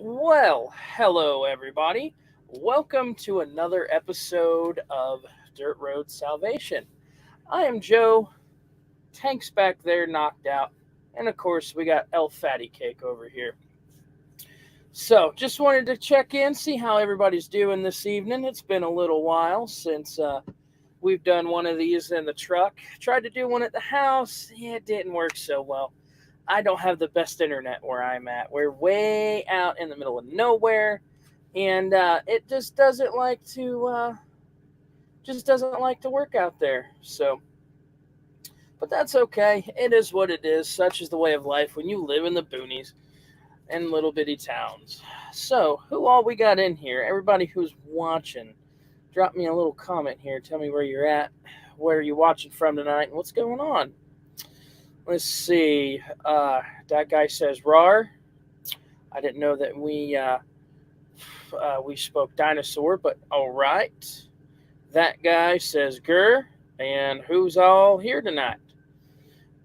Well, hello everybody. Welcome to another episode of Dirt Road Salvation. I am Joe. Tank's back there knocked out. And of course, we got El Fatty Cake over here. So, just wanted to check in, see how everybody's doing this evening. It's been a little while since we've done one of these in the truck. Tried to do one at the house. Yeah, it didn't work so well. I don't have the best internet where I'm at. We're way out in the middle of nowhere, and it just doesn't like to work out there. So, but that's okay. It is what it is. Such is the way of life when you live in the boonies and little bitty towns. So, who all we got in here? Everybody who's watching, drop me a little comment here. Tell me where you're at, where you're watching from tonight, and what's going on. Let's see. That guy says "rar." I didn't know that we spoke dinosaur, but all right. That guy says "grr," and who's all here tonight?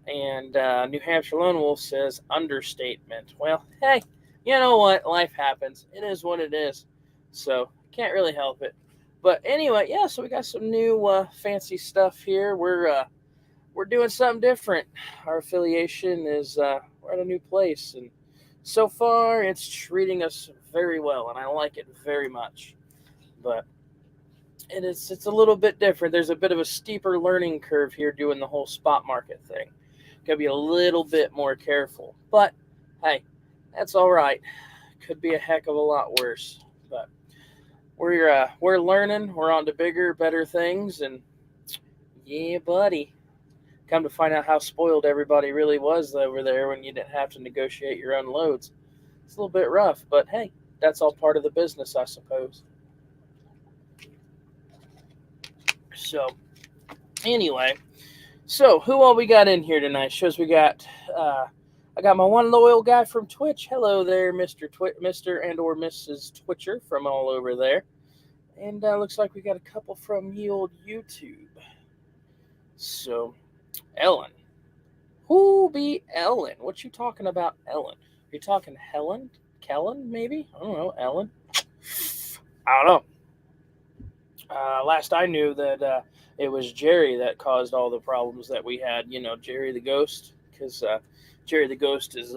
And New Hampshire Lone Wolf says understatement. Well, hey, you know what? Life happens. It is what it is. So can't really help it. But anyway, yeah. So we got some new fancy stuff here. We're doing something different. Our affiliation is we're at a new place, and so far it's treating us very well, and I like it very much. But it's a little bit different. There's a bit of a steeper learning curve here doing the whole spot market thing. Gotta be a little bit more careful. But hey, that's all right. Could be a heck of a lot worse. But we're learning. We're on to bigger, better things, and yeah, buddy. Come to find out how spoiled everybody really was over there when you didn't have to negotiate your own loads. It's a little bit rough, but hey, that's all part of the business, I suppose. So, anyway, who all we got in here tonight? Shows we got, I got my one loyal guy from Twitch. Hello there, Mr. and or Mrs. Twitcher from all over there. And looks like we got a couple from ye old YouTube. So, Ellen. Who be Ellen? What you talking about, Ellen? Are you talking Helen? Kellen, maybe? I don't know, Ellen. I don't know. Last I knew that it was Jerry that caused all the problems that we had. You know, Jerry the Ghost. Because Jerry the Ghost is...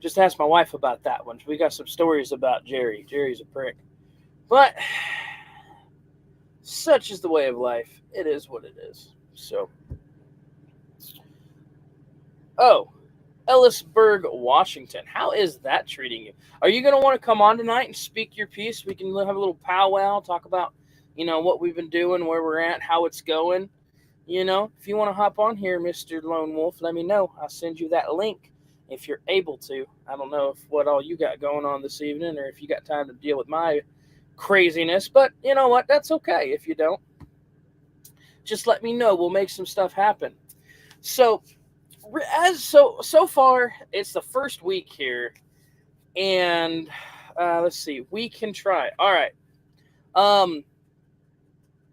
just ask my wife about that one. We got some stories about Jerry. Jerry's a prick. But such is the way of life. It is what it is. So... Oh, Ellisburg, Washington. How is that treating you? Are you going to want to come on tonight and speak your piece? We can have a little powwow, talk about, what we've been doing, where we're at, how it's going. If you want to hop on here, Mr. Lone Wolf, let me know. I'll send you that link if you're able to. I don't know what all you got going on this evening or if you got time to deal with my craziness, but you know what? That's okay if you don't. just let me know. We'll make some stuff happen. So so far, it's the first week here, and let's see, we can try. Um,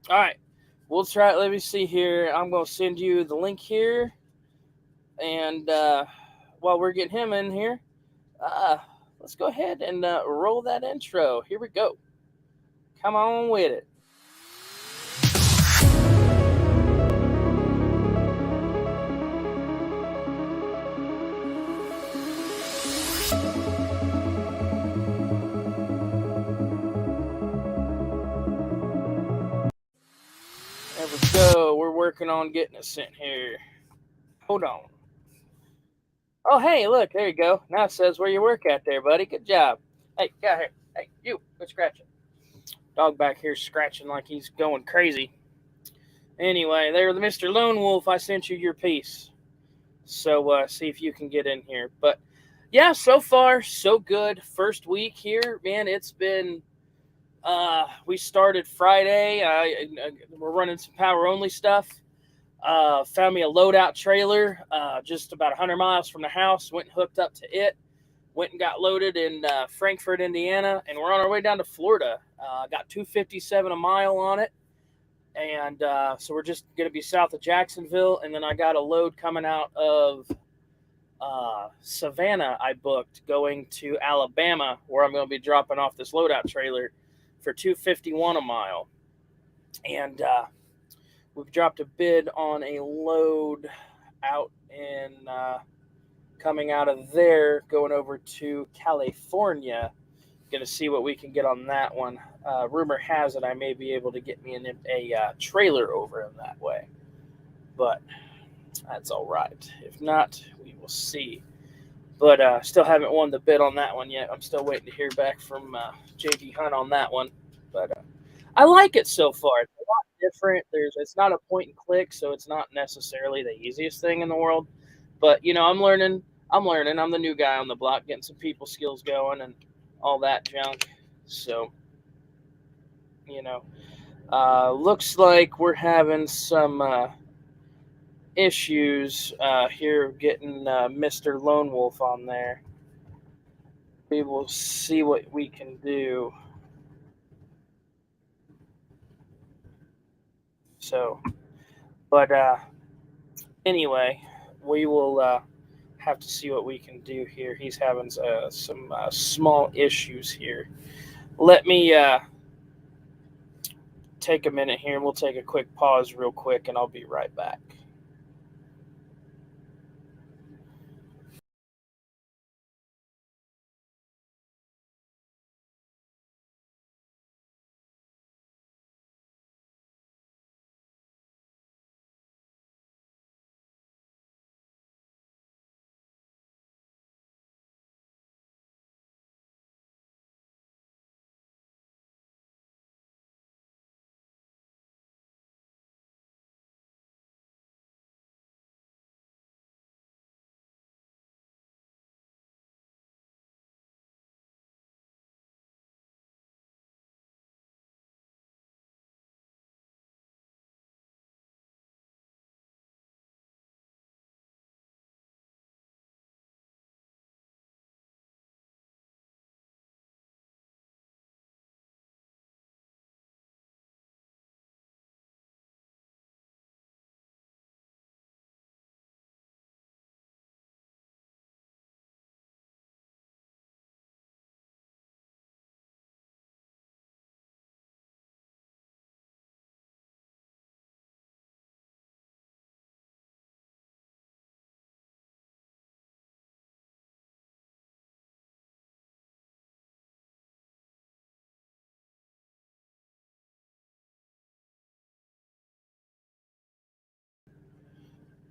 all right, we'll try. Let me see here. I'm gonna send you the link here, and while we're getting him in here, uh, let's go ahead and roll that intro. Here we go. Come on with it. There we go. We're working on getting it sent here. Hold on. Oh, hey, look, there you go. Now it says where you work at there, buddy. Good job. Hey, get out here. Hey, you, quit scratching. Dog back here scratching like he's going crazy. Anyway, there, Mr. Lone Wolf, I sent you your piece. So see if you can get in here. But yeah, so far, so good. First week here, man, it's been, we started Friday. We're running some power only stuff. Found me a loadout trailer just about 100 miles from the house. Went and hooked up to it. Went and got loaded in Frankfort, Indiana, and we're on our way down to Florida. Got $2.57 a mile on it, and so we're just going to be south of Jacksonville. And then I got a load coming out of Savannah. I booked going to Alabama, where I'm going to be dropping off this loadout trailer for $2.51 a mile, and we've dropped a bid on a load out in coming out of there, going over to California. Going to see what we can get on that one. Rumor has it I may be able to get me a trailer over in that way, but that's all right. If not, we will see. But still haven't won the bid on that one yet. I'm still waiting to hear back from JD Hunt on that one. But I like it so far. It's a lot different. It's not a point and click, so it's not necessarily the easiest thing in the world. But you know, I'm learning. I'm the new guy on the block, getting some people skills going and all that junk. So, you know, looks like we're having some issues here getting Mr. Lone Wolf on there. We will see what we can do. So, but anyway, we will have to see what we can do here. He's having some small issues here. Let me take a minute here, and we'll take a quick pause real quick, and I'll be right back.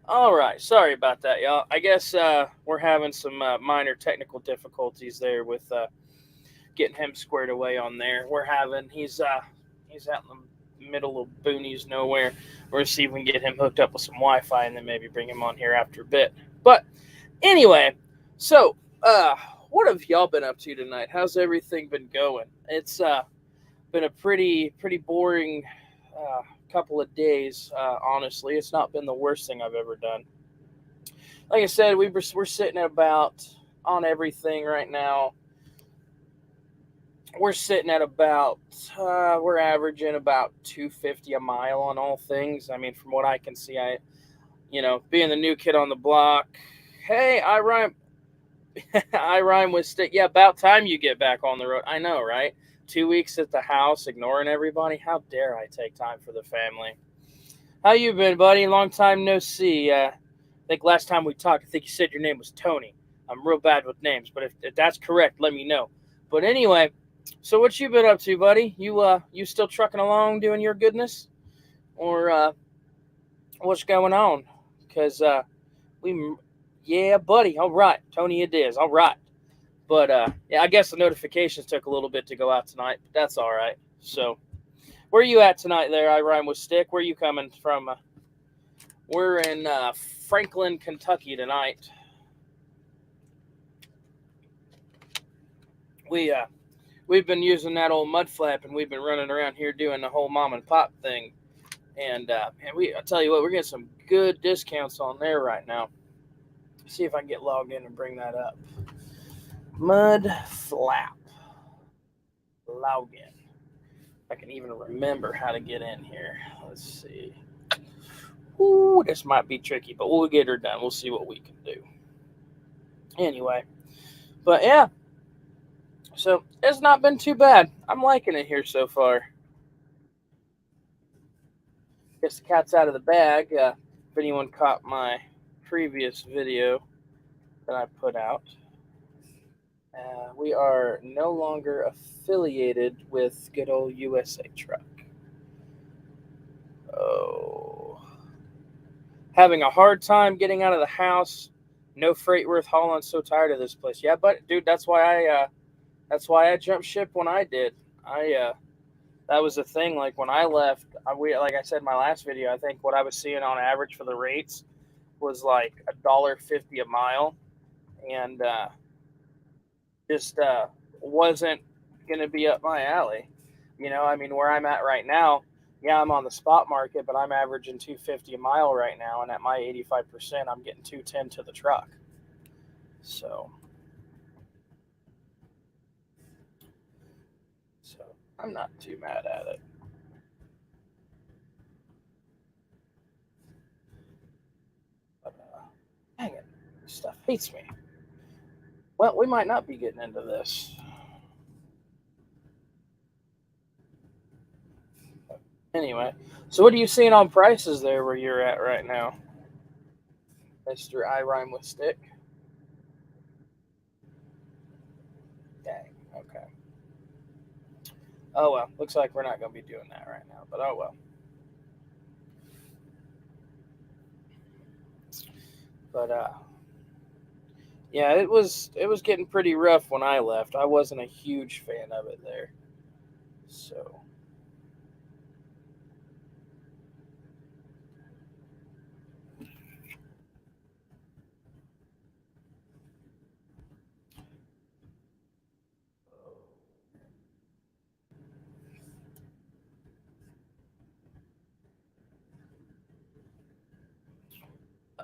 All right, sorry about that, y'all. I guess we're having some minor technical difficulties there with getting him squared away on there. He's out in the middle of boonies nowhere. We're gonna see if we can get him hooked up with some Wi-Fi and then maybe bring him on here after a bit. But anyway, so what have y'all been up to tonight? How's everything been going? It's been a pretty boring couple of days. Honestly, it's not been the worst thing I've ever done. Like I said, we're sitting at about on everything right now. We're sitting at about we're averaging about 250 a mile on all things. I mean, from what I can see, being the new kid on the block. Hey, I rhyme. I rhyme with stick. Yeah, about time you get back on the road. I know, right? 2 weeks at the house, ignoring everybody. How dare I take time for the family? How you been, buddy? Long time no see. I think last time we talked, I think you said your name was Tony. I'm real bad with names, but if that's correct, let me know. But anyway, so what you been up to, buddy? You still trucking along, doing your goodness, or what's going on? Because we, yeah, buddy. All right, Tony, it is. All right. But yeah, I guess the notifications took a little bit to go out tonight, but that's all right. So, where are you at tonight? There, I rhyme with stick. Where are you coming from? We're in Franklin, Kentucky tonight. We've been using that old mud flap, and we've been running around here doing the whole mom and pop thing. And I tell you what, we're getting some good discounts on there right now. See if I can get logged in and bring that up. Mud flap login. I can even remember how to get in here. Let's see. Ooh, this might be tricky, but we'll get her done. We'll see what we can do. Anyway, but yeah. So it's not been too bad. I'm liking it here so far. Guess the cat's out of the bag. If anyone caught my previous video that I put out, we are no longer affiliated with good old USA Truck. Oh. Having a hard time getting out of the house. No freight worth hauling. So tired of this place. Yeah, but dude, that's why I jumped ship when I did. That was the thing. Like when I left, like I said in my last video, I think what I was seeing on average for the rates was like $1.50 a mile, and just wasn't gonna be up my alley. I mean, where I'm at right now, yeah, I'm on the spot market, but I'm averaging 250 a mile right now, and at my 85%, I'm getting 210 to the truck. So I'm not too mad at it. But dang it, this stuff hates me. Well, we might not be getting into this. Anyway, so what are you seeing on prices there where you're at right now, Mr. I Rhyme with Stick? Dang, okay. Oh well, looks like we're not going to be doing that right now, but oh well. But yeah, it was getting pretty rough when I left. I wasn't a huge fan of it there. So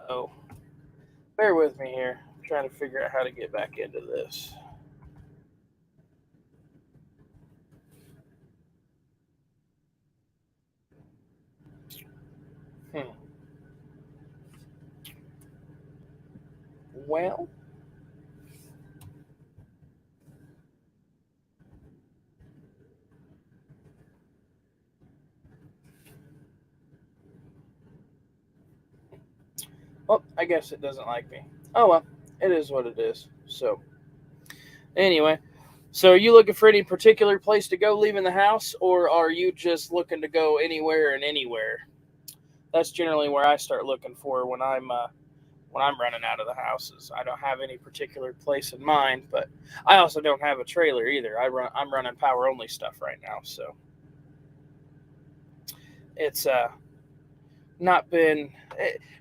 oh, bear with me here. I'm trying to figure out how to get back into this. Well, I guess it doesn't like me. Oh well, it is what it is. So anyway, so are you looking for any particular place to go leaving the house, or are you just looking to go anywhere and anywhere? That's generally where I start looking for when I'm running out of the houses. I don't have any particular place in mind, but I also don't have a trailer either. I'm running power only stuff right now, so it's not been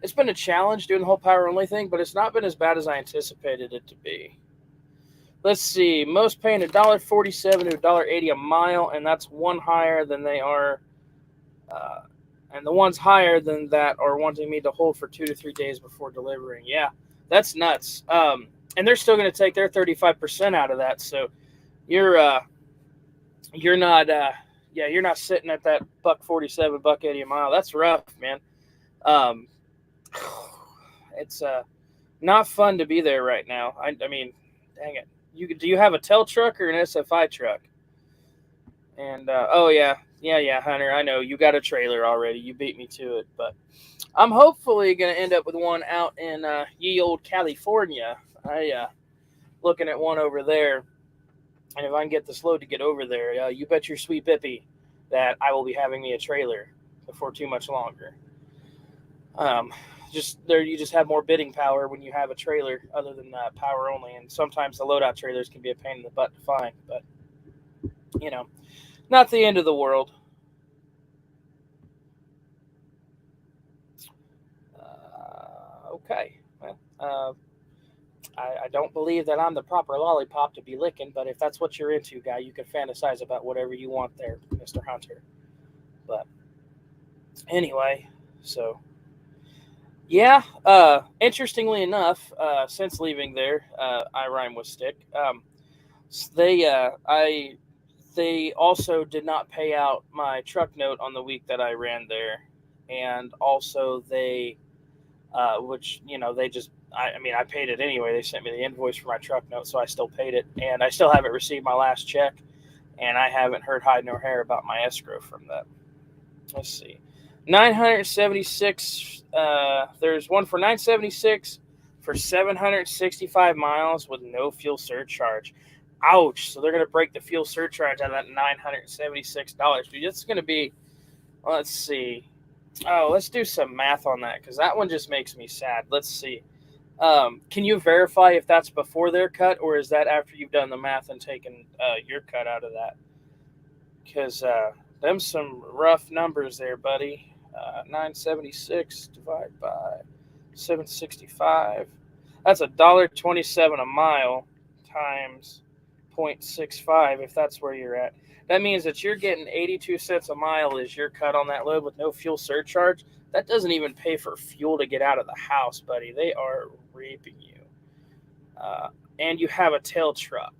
it's been a challenge doing the whole power only thing, but it's not been as bad as I anticipated it to be. Let's see, most paying $1.47 to $1.80 a mile, and that's one higher than they are And the ones higher than that are wanting me to hold for 2 to 3 days before delivering. Yeah, that's nuts. And they're still going to take their 35% out of that. So you're you're not yeah, you're not sitting at that $1.47, $1.80 a mile. That's rough, man. Um, it's not fun to be there right now. I mean, dang it. Do you have a tel truck or an SFI truck? And oh yeah, Hunter. I know you got a trailer already. You beat me to it, but I'm hopefully gonna end up with one out in ye old California. I looking at one over there, and if I can get this load to get over there, you bet your sweet bippy that I will be having me a trailer before too much longer. Just there, you just have more bidding power when you have a trailer other than power only, and sometimes the loadout trailers can be a pain in the butt to find, but you know, not the end of the world. Okay. Well, I don't believe that I'm the proper lollipop to be licking, but if that's what you're into, guy, you can fantasize about whatever you want there, Mr. Hunter. But anyway, so yeah, interestingly enough, since leaving there, I rhyme with stick. They also did not pay out my truck note on the week that I ran there, and also they which they just I mean I paid it anyway. They sent me the invoice for my truck note, so I still paid it, and I still haven't received my last check, and I haven't heard hide nor hair about my escrow from that. Let's see, 976. There's one for 976 for 765 miles with no fuel surcharge. Ouch! So they're gonna break the fuel surcharge out of that $976. Dude, it's gonna be. Let's see. Oh, let's do some math on that because that one just makes me sad. Let's see. Can you verify if that's before their cut or is that after you've done the math and taken your cut out of that? Because them some rough numbers there, buddy. 976 divided by 765. That's $1.27 a mile times 0.65 if that's where you're at. That means that you're getting 82 cents a mile is your cut on that load with no fuel surcharge. That doesn't even pay for fuel to get out of the house, buddy. They are reaping you. And you have a tail truck.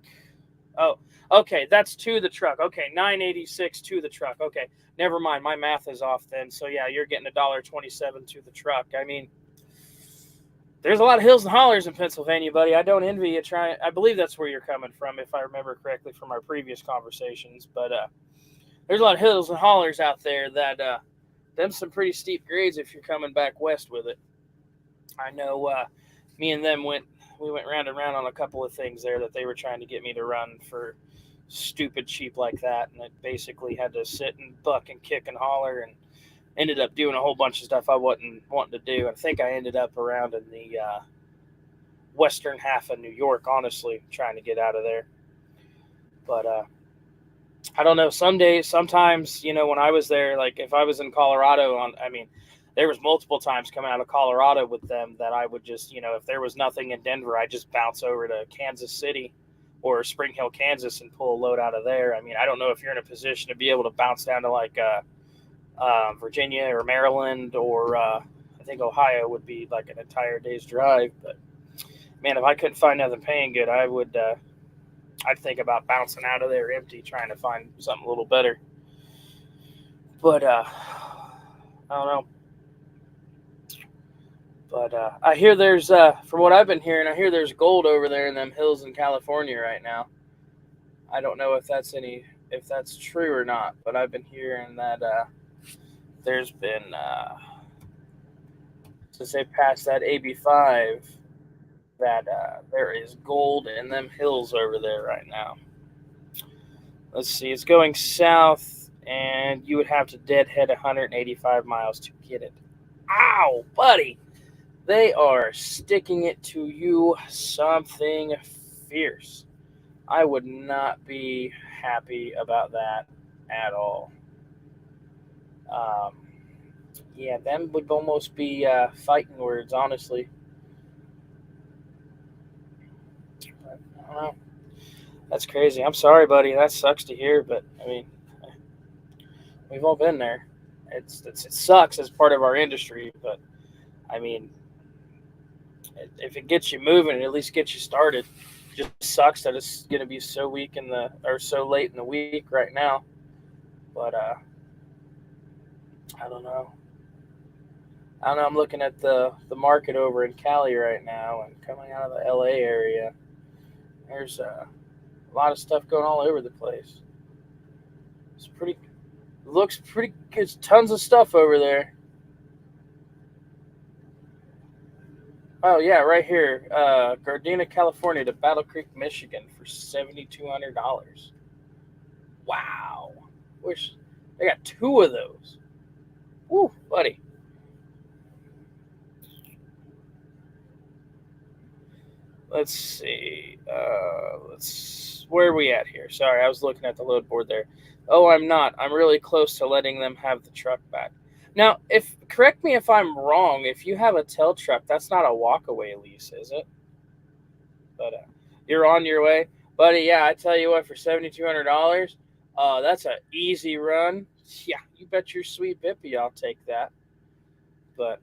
Oh, okay. That's to the truck. Okay, 986 to the truck. Okay, never mind. My math is off then. So yeah, you're getting $1.27 to the truck. I mean, there's a lot of hills and hollers in Pennsylvania, buddy. I don't envy you trying. I believe that's where you're coming from, if I remember correctly from our previous conversations. But there's a lot of hills and hollers out there that them some pretty steep grades if you're coming back west with it. I know me and them went round and round on a couple of things there that they were trying to get me to run for stupid cheap like that, and I basically had to sit and buck and kick and holler and ended up doing a whole bunch of stuff I wasn't wanting to do. I think I ended up around in the western half of New York, honestly, trying to get out of there. But I don't know. Sometimes, when I was there, like if I was in Colorado, there was multiple times coming out of Colorado with them that I would just, if there was nothing in Denver, I'd just bounce over to Kansas City or Spring Hill, Kansas, and pull a load out of there. I mean, I don't know if you're in a position to be able to bounce down to like Virginia or Maryland or I think Ohio would be like an entire day's drive. But man, if I couldn't find nothing paying good, I'd think about bouncing out of there empty, trying to find something a little better. But I don't know. But I hear there's, from what I've been hearing, I hear there's gold over there in them hills in California right now. I don't know if that's true or not, but I've been hearing that there's been since they passed that AB5 that there is gold in them hills over there right now. Let's see, it's going south, and you would have to deadhead 185 miles to get it. Ow, buddy! They are sticking it to you something fierce. I would not be happy about that at all. Yeah, them would almost be fighting words, honestly. I don't know. That's crazy. I'm sorry, buddy. That sucks to hear, but I mean, we've all been there. It sucks as part of our industry, but I mean, if it gets you moving, it at least gets you started. It just sucks that it's going to be so weak in the or so late in the week right now. But I don't know. I don't know. I'm looking at the market over in Cali right now, and coming out of the LA area, there's a lot of stuff going all over the place. It's pretty. Looks pretty good. Tons of stuff over there. Oh yeah, right here, Gardena, California to Battle Creek, Michigan for $7,200. Wow. Wish they got two of those. Woo, buddy. Let's see. Let's. Where are we at here? Sorry, I was looking at the load board there. Oh, I'm not. I'm really close to letting them have the truck back. Now, if correct me if I'm wrong. If you have a tail truck, that's not a walkaway lease, is it? But you're on your way, buddy. Yeah, I tell you what, for $7,200, that's an easy run. Yeah, you bet your sweet bippy I'll take that. But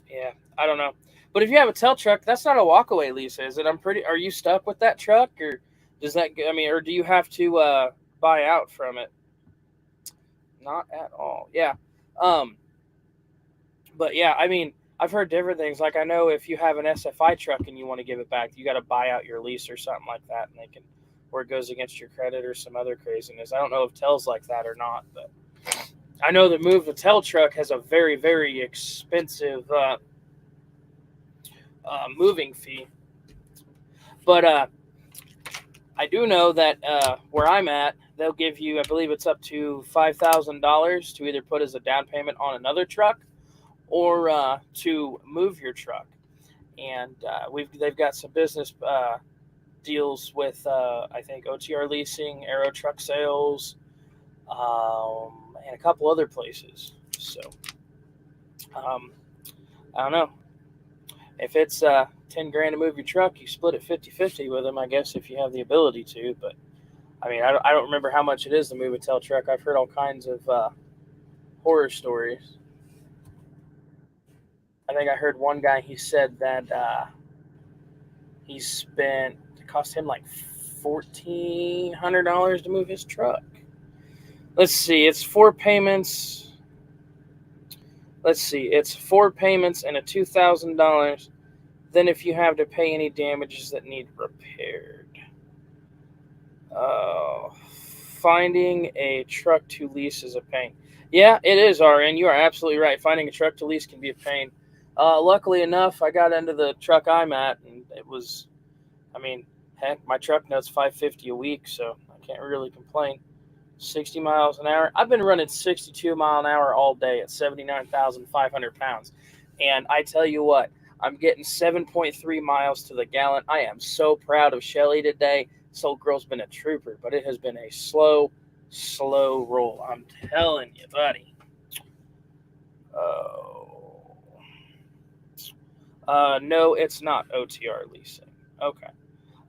yeah, I don't know. But if you have a tail truck, that's not a walkaway lease, is it? I'm pretty. Are you stuck with that truck, or does that? I mean, or do you have to buy out from it? Not at all. Yeah. Um. But yeah, I mean, I've heard different things. Like I know if you have an SFI truck and you want to give it back, you got to buy out your lease or something like that, and they can, or it goes against your credit or some other craziness. I don't know if Tel's like that or not, but I know the move the Tel truck has a very very expensive moving fee. But I do know that where I'm at, they'll give you, I believe it's up to $5,000 to either put as a down payment on another truck or to move your truck. And they've got some business deals with I think OTR Leasing, Aero Truck Sales, and a couple other places. So um, I don't know if it's 10 grand to move your truck, you split it 50-50 with them, I guess, if you have the ability to. But I mean, I don't remember how much it is to move a tail truck. I've heard all kinds of horror stories. I think I heard one guy, he said that he spent, it cost him like $1,400 to move his truck. Let's see, it's four payments. Let's see, it's four payments and a $2,000. Then if you have to pay any damages that need repaired. Finding a truck to lease is a pain. Yeah, it is, RN. You are absolutely right. Finding a truck to lease can be a pain. Luckily enough, I got into the truck I'm at, and it was, I mean, heck, my truck note's $550 a week, so I can't really complain. 60 miles an hour. I've been running 62 mile an hour all day at 79,500 pounds. And I tell you what, I'm getting 7.3 miles to the gallon. I am so proud of Shelly today. This old girl's been a trooper, but it has been a slow, slow roll. I'm telling you, buddy. Oh. No, it's not OTR leasing. Okay.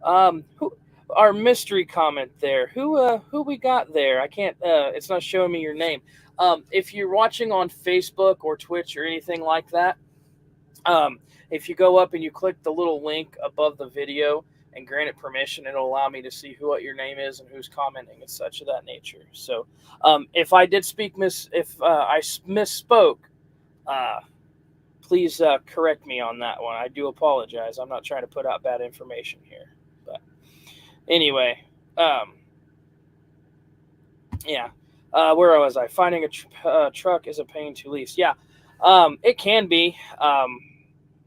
Our mystery comment there. Who we got there? I can't. It's not showing me your name. If you're watching on Facebook or Twitch or anything like that, if you go up and you click the little link above the video and grant it permission, it'll allow me to see what your name is and who's commenting and such of that nature. So, if I did if I misspoke, please correct me on that one. I do apologize. I'm not trying to put out bad information here. But anyway, yeah. Where was I? Finding a truck is a pain to lease. Yeah, it can be.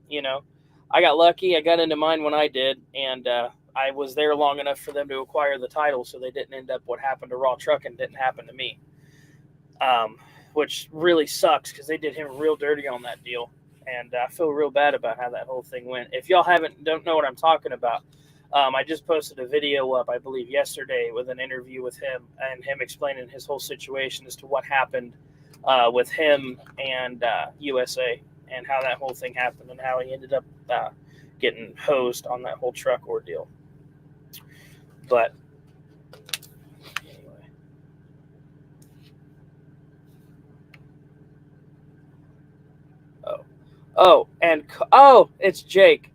You know, I got lucky. I got into mine when I did, and I was there long enough for them to acquire the title, so they didn't end up what happened to Raw Trucking didn't happen to me, which really sucks because they did him real dirty on that deal, and I feel real bad about how that whole thing went. If y'all don't know what I'm talking about, I just posted a video up, I believe, yesterday with an interview with him and him explaining his whole situation as to what happened with him and USA. And how that whole thing happened and how he ended up getting hosed on that whole truck ordeal. But anyway. Oh, and oh, it's Jake.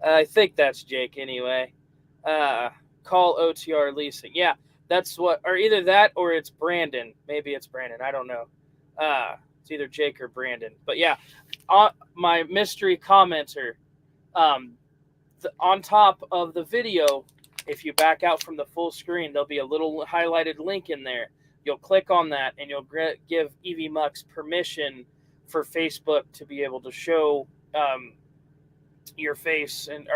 I think that's Jake anyway. Uh, Call OTR leasing. Yeah, that's what, or either that or it's Brandon. Maybe it's Brandon. I don't know. It's either Jake or Brandon. But yeah, my mystery commenter. Um, on top of the video, if you back out from the full screen, there'll be a little highlighted link in there. You'll click on that, and you'll give EV Mux permission for Facebook to be able to show your face and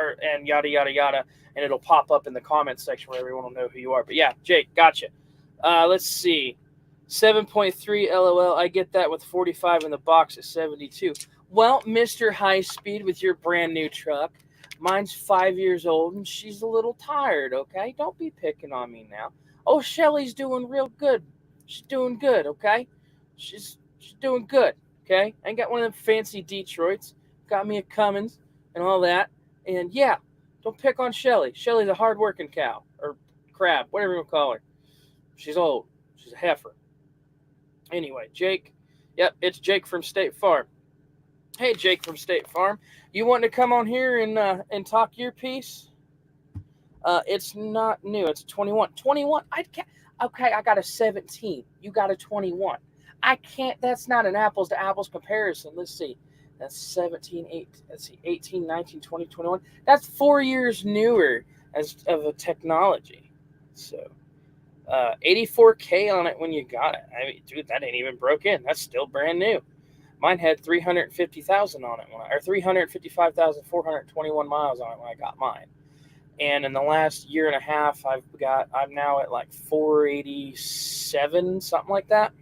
yada yada yada, and it'll pop up in the comments section where everyone will know who you are. But yeah, Jake, gotcha. Let's see, 7.3 LOL. I get that with 45 in the box at 72. Well, Mr. High Speed, with your brand new truck, mine's 5 years old and she's a little tired. Okay, don't be picking on me now. Oh, Shelly's doing real good. She's doing good. Okay, she's doing good. Okay, I ain't got one of them fancy Detroits. Got me a Cummins and all that. And yeah, don't pick on Shelly. Shelly's a hard-working cow or crab, whatever you want to call her. She's old. She's a heifer. Anyway, Jake. Yep, it's Jake from State Farm. Hey, Jake from State Farm. You want to come on here and talk your piece? It's not new. It's 21. 21. I can't. Okay, I got a 17. You got a 21. I can't. That's not an apples to apples comparison. Let's see. That's 17, 8. Let's see. 18, 19, 20, 21. That's 4 years newer as of a technology. So, 84K on it when you got it. I mean, dude, that ain't even broke in. That's still brand new. Mine had 350,000 on it, or 355,421 miles on it when I got mine. And in the last year and a half, I'm now at like 487, something like that.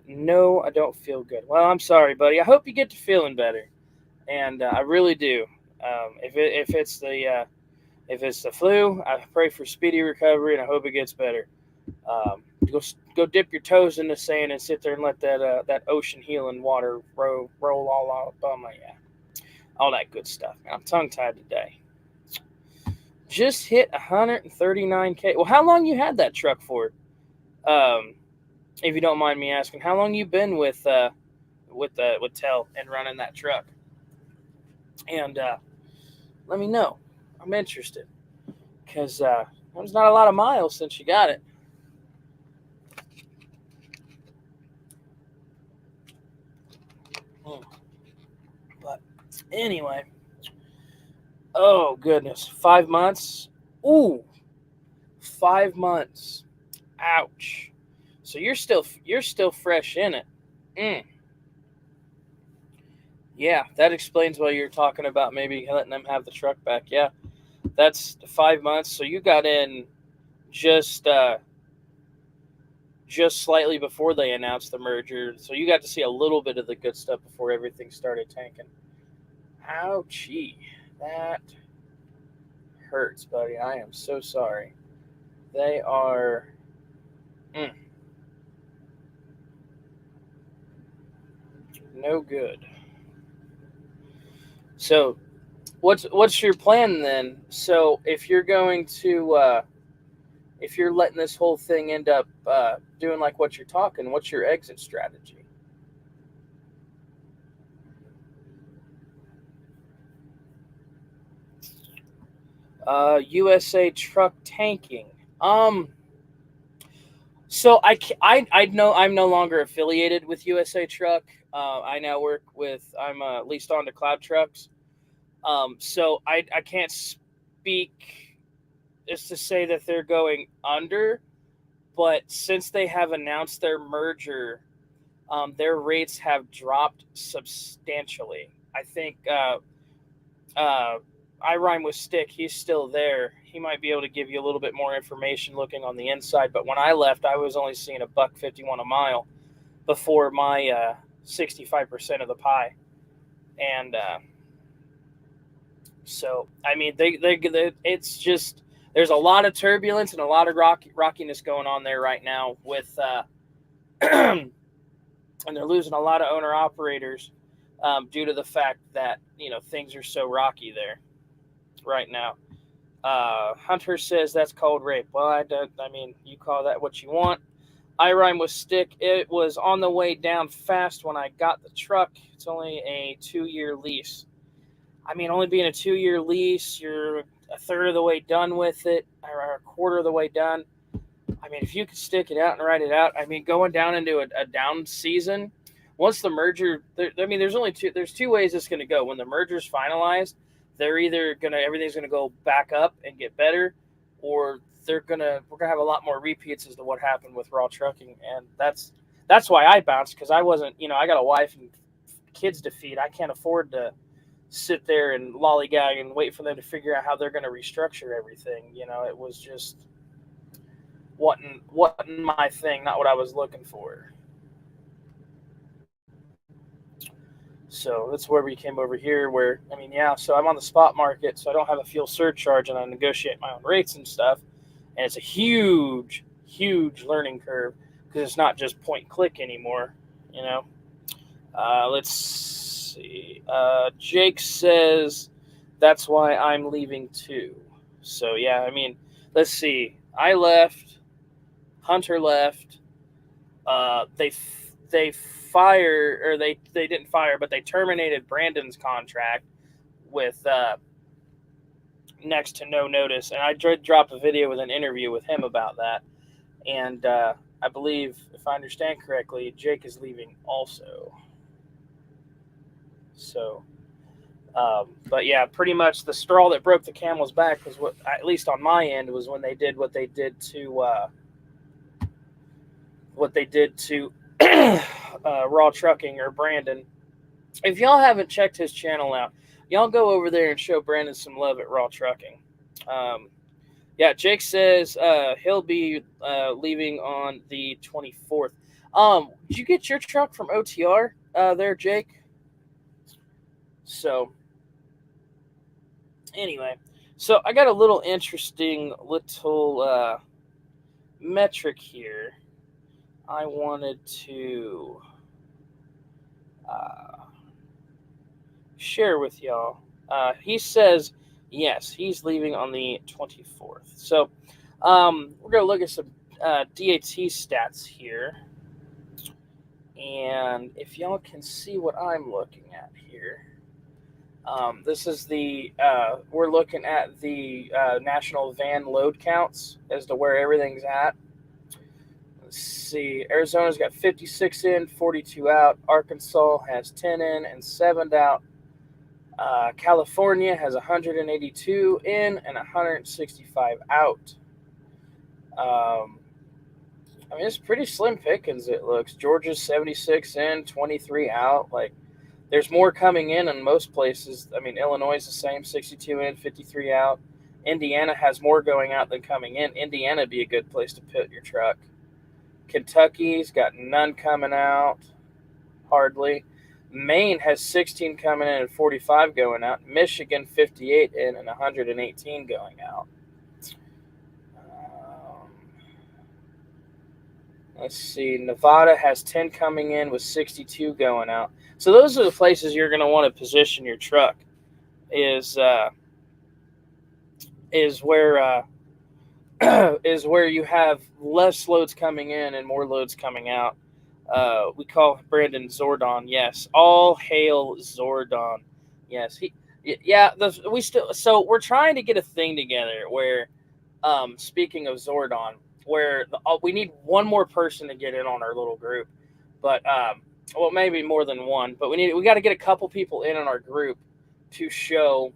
No, I don't feel good. Well, I'm sorry, buddy. I hope you get to feeling better, and I really do. If it's the flu, I pray for speedy recovery, and I hope it gets better. Go dip your toes in the sand and sit there and let that ocean healing water roll all out on my all that good stuff. I'm tongue tied today. Just hit 139K. Well, how long you had that truck for? If you don't mind me asking, how long you been with Tel and running that truck? And let me know. I'm interested because there's not a lot of miles since you got it. But anyway, oh goodness, 5 months. Ooh, 5 months. Ouch. So you're still fresh in it. Yeah, that explains why you're talking about maybe letting them have the truck back. Yeah, that's 5 months. So you got in just slightly before they announced the merger. So you got to see a little bit of the good stuff before everything started tanking. Ouchie, that hurts, buddy. I am so sorry. They are. No good. So, what's your plan then? So, if you're going to, if you're letting this whole thing end up doing like what you're talking, what's your exit strategy? USA Truck Tanking. So I know I'm no longer affiliated with USA Truck. I now work with, I'm leased on to Cloud Trucks. So I can't speak as to say that they're going under, but since they have announced their merger, their rates have dropped substantially. I think I rhyme with Stick. He's still there. He might be able to give you a little bit more information looking on the inside. But when I left, I was only seeing $1.51 a mile before my 65% of the pie. And so, I mean, it's just, there's a lot of turbulence and a lot of rockiness going on there right now with, and they're losing a lot of owner operators due to the fact that, things are so rocky there right now. Hunter says that's called rape. Well, I mean, you call that what you want. I rhyme with stick. It was on the way down fast when I got the truck. It's only a 2-year lease. I mean, only being a 2-year lease, you're a third of the way done with it, or a quarter of the way done. I mean, if you could stick it out and write it out, I mean, going down into a down season, once the merger, I mean, there's two ways it's going to go. When the merger's finalized, they're either everything's gonna go back up and get better, or we're gonna have a lot more repeats as to what happened with Raw Trucking, and that's why I bounced, because I wasn't, I got a wife and kids to feed. I can't afford to sit there and lollygag and wait for them to figure out how they're going to restructure everything. It was just wasn't my thing, not what I was looking for. So that's where we came over here, where, I mean, yeah, so I'm on the spot market, so I don't have a fuel surcharge, and I negotiate my own rates and stuff. And it's a huge, huge learning curve, because it's not just point click anymore, Let's see. Jake says that's why I'm leaving too. So yeah, I mean, let's see. I left. Hunter left. They fire, or they didn't fire, but they terminated Brandon's contract with next to no notice. And I did drop a video with an interview with him about that. And I believe, if I understand correctly, Jake is leaving also. So, but yeah, pretty much the straw that broke the camel's back was, what, at least on my end, was when they did what they did to Raw Trucking, or Brandon. If y'all haven't checked his channel out, y'all go over there and show Brandon some love at Raw Trucking. Yeah, Jake says he'll be leaving on the 24th. Did you get your truck from OTR there, Jake? So, anyway, so I got a little interesting little metric here I wanted to share with y'all. He says, yes, he's leaving on the 24th. So, we're going to look at some DAT stats here. And if y'all can see what I'm looking at here, this is we're looking at the national van load counts as to where everything's at. Let's see. Arizona's got 56 in, 42 out. Arkansas has 10 in and 7 out. California has 182 in and 165 out. I mean, it's pretty slim pickings, it looks. Georgia's 76 in, 23 out. Like, there's more coming in most places. I mean, Illinois is the same, 62 in, 53 out. Indiana has more going out than coming in. Indiana would be a good place to put your truck. Kentucky's got none coming out, hardly. Maine has 16 coming in and 45 going out. Michigan, 58 in and 118 going out. Let's see. Nevada has 10 coming in with 62 going out. So those are the places you're going to want to position your truck. Is where is where you have less loads coming in and more loads coming out. We call Brandon Zordon. Yes, all hail Zordon. Yes, So we're trying to get a thing together where, speaking of Zordon, where we need one more person to get in on our little group, but well, maybe more than one. But we got to get a couple people in on our group to show,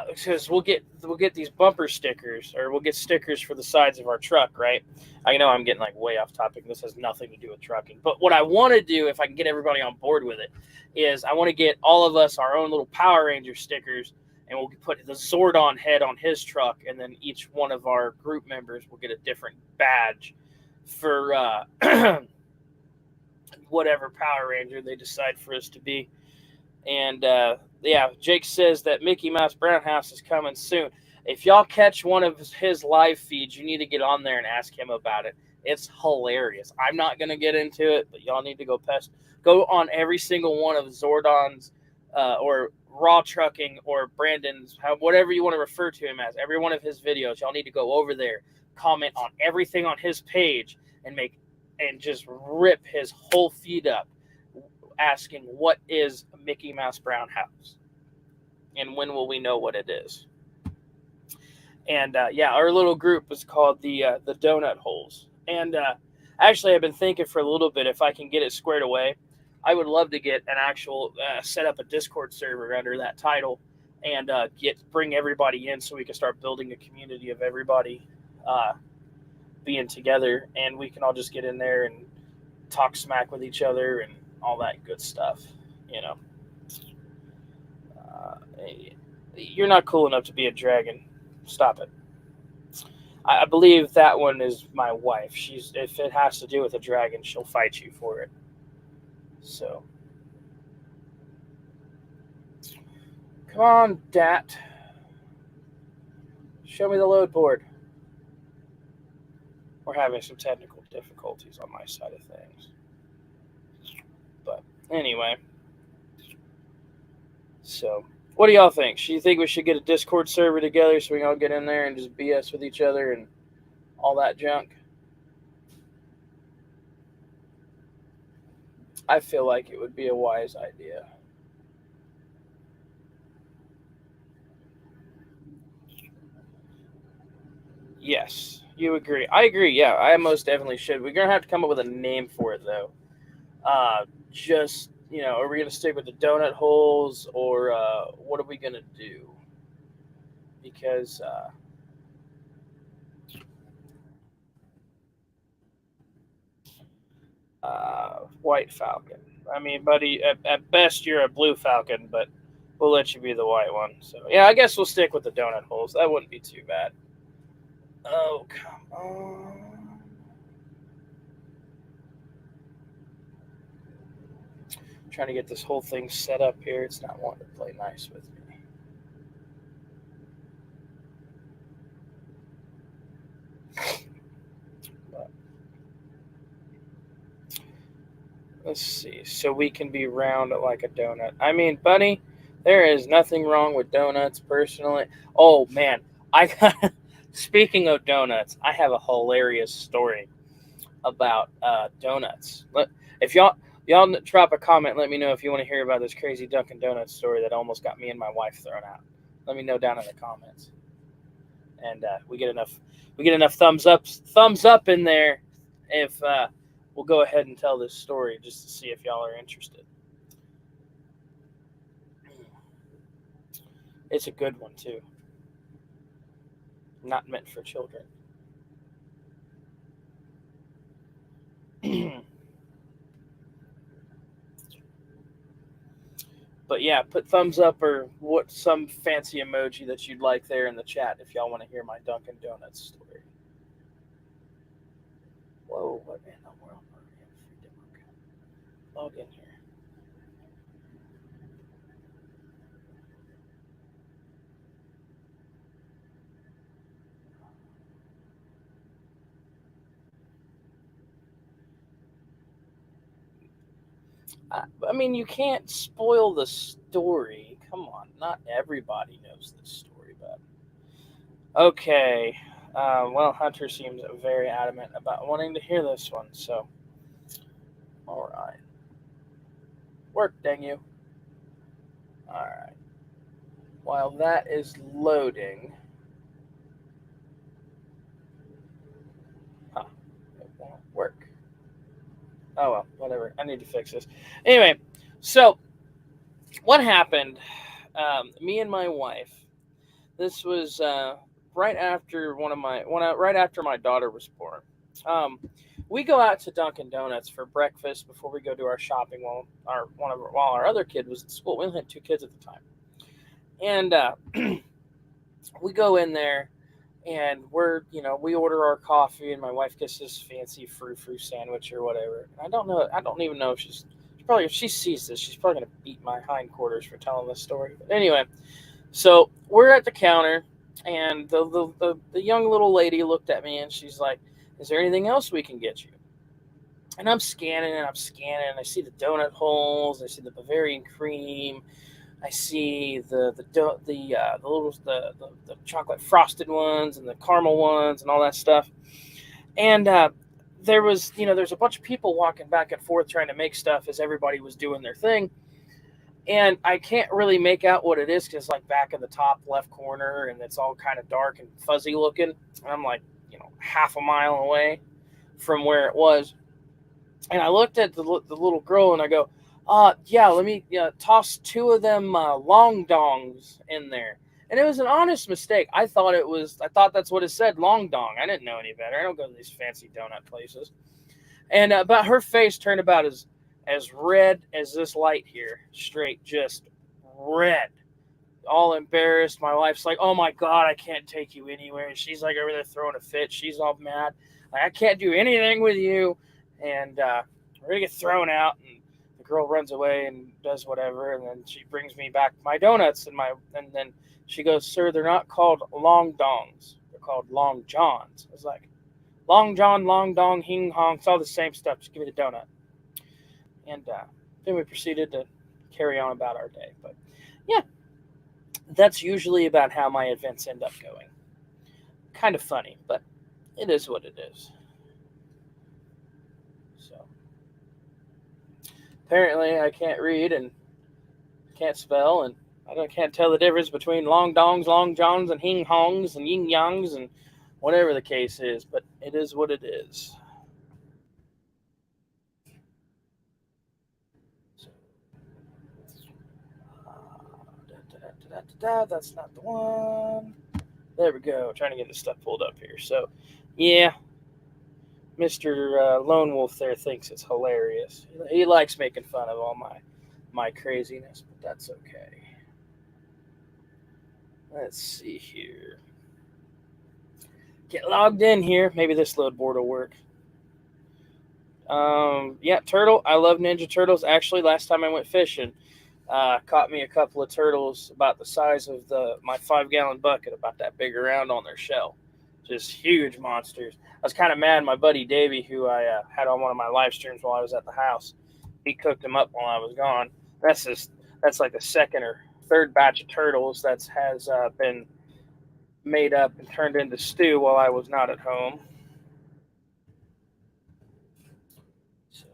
because we'll get these bumper stickers, or we'll get stickers for the sides of our truck, right? I know I'm getting like way off topic. This has nothing to do with trucking, but what I want to do, if I can get everybody on board with it, is I want to get all of us our own little Power Ranger stickers. And we'll put the Zordon head on his truck, and then each one of our group members will get a different badge for whatever Power Ranger they decide for us to be. And yeah, Jake says that Mickey Mouse Brown House is coming soon. If y'all catch one of his live feeds, you need to get on there and ask him about it. It's hilarious. I'm not going to get into it, but y'all need to go on every single one of Zordon's or Raw Trucking or Brandon's, whatever you want to refer to him as, every one of his videos. Y'all need to go over there, comment on everything on his page and just rip his whole feed up asking what is a Mickey Mouse Brown house and when will we know what it is. And yeah, our little group is called the Donut Holes. And actually, I've been thinking for a little bit if I can get it squared away, I would love to get an actual set up a Discord server under that title and bring everybody in so we can start building a community of everybody being together, and we can all just get in there and talk smack with each other and all that good stuff. You know, you're not cool enough to be a dragon. Stop it. I believe that one is my wife. If it has to do with a dragon, she'll fight you for it. So, come on, Dat. Show me the load board. We're having some technical difficulties on my side of things. But anyway, so what do y'all think? Do you think we should get a Discord server together so we can all get in there and just BS with each other and all that junk? I feel like it would be a wise idea. Yes, you agree. I agree. Yeah, I most definitely should. We're going to have to come up with a name for it, though. Just, are we going to stick with the donut holes or what are we going to do? Because White Falcon. I mean, buddy, at best you're a blue falcon, but we'll let you be the white one. So, yeah, I guess we'll stick with the donut holes. That wouldn't be too bad. Oh, come on. I'm trying to get this whole thing set up here. It's not wanting to play nice with me. But, let's see. So we can be round like a donut. I mean, buddy, there is nothing wrong with donuts personally. Oh, man. Speaking of donuts, I have a hilarious story about donuts. If y'all drop a comment, let me know if you want to hear about this crazy Dunkin' Donuts story that almost got me and my wife thrown out. Let me know down in the comments, and we get enough thumbs up in there if we'll go ahead and tell this story just to see if y'all are interested. It's a good one too. Not meant for children. But yeah, put thumbs up or some fancy emoji that you'd like there in the chat if y'all want to hear my Dunkin' Donuts story. Whoa, what in the world? Log in here. I mean, you can't spoil the story. Come on, not everybody knows this story, but okay. Well, Hunter seems very adamant about wanting to hear this one, so all right. Work, dang you. All right. While that is loading, it won't work. Oh well, whatever. I need to fix this. Anyway, so what happened? Me and my wife. This was right after right after my daughter was born. We go out to Dunkin' Donuts for breakfast before we go do our shopping while our other kid was at school. We only had two kids at the time, and we go in there. And we order our coffee, and my wife gets this fancy frou-frou sandwich or whatever. I don't even know if if she sees this, she's probably going to beat my hindquarters for telling this story. But anyway, so we're at the counter, and the young little lady looked at me, and she's like, "Is there anything else we can get you?" And I'm scanning, and I see the donut holes, I see the Bavarian cream, I see the chocolate frosted ones and the caramel ones and all that stuff. And there's a bunch of people walking back and forth trying to make stuff as everybody was doing their thing. And I can't really make out what it is because it's like back in the top left corner and it's all kind of dark and fuzzy looking. And I'm like, half a mile away from where it was. And I looked at the little girl and I go, yeah, let me toss two of them long dongs in there. And it was an honest mistake. I thought that's what it said, long dong. I didn't know any better. I don't go to these fancy donut places. And about her face turned about as red as this light here, straight, just red. All embarrassed. My wife's like, "Oh my god, I can't take you anywhere." And she's like over there throwing a fit. She's all mad. Like, I can't do anything with you, and we're gonna get thrown out. And the girl runs away and does whatever, and then she brings me back my donuts and then she goes, "Sir, they're not called long dongs. They're called long johns." I was like, "Long john, long dong, hing hong. It's all the same stuff. Just give me the donut." And then we proceeded to carry on about our day. But yeah, that's usually about how my events end up going. Kind of funny, but it is what it is. So apparently, I can't read and can't spell, and can't tell the difference between long dongs, long johns, and hing hongs and yin yangs and whatever the case is. But it is what it is. So, that's not the one. There we go. Trying to get this stuff pulled up here. So, yeah, Mr. Lone Wolf there thinks it's hilarious. He likes making fun of all my craziness, but that's okay. Let's see here. Get logged in here. Maybe this load board will work. Yeah, turtle. I love Ninja Turtles. Actually, last time I went fishing, caught me a couple of turtles about the size of my 5-gallon bucket, about that big around on their shell. Just huge monsters. I was kind of mad. My buddy Davey, who I had on one of my live streams while I was at the house, he cooked them up while I was gone. That's like the second or third batch of turtles that has been made up and turned into stew while I was not at home. So,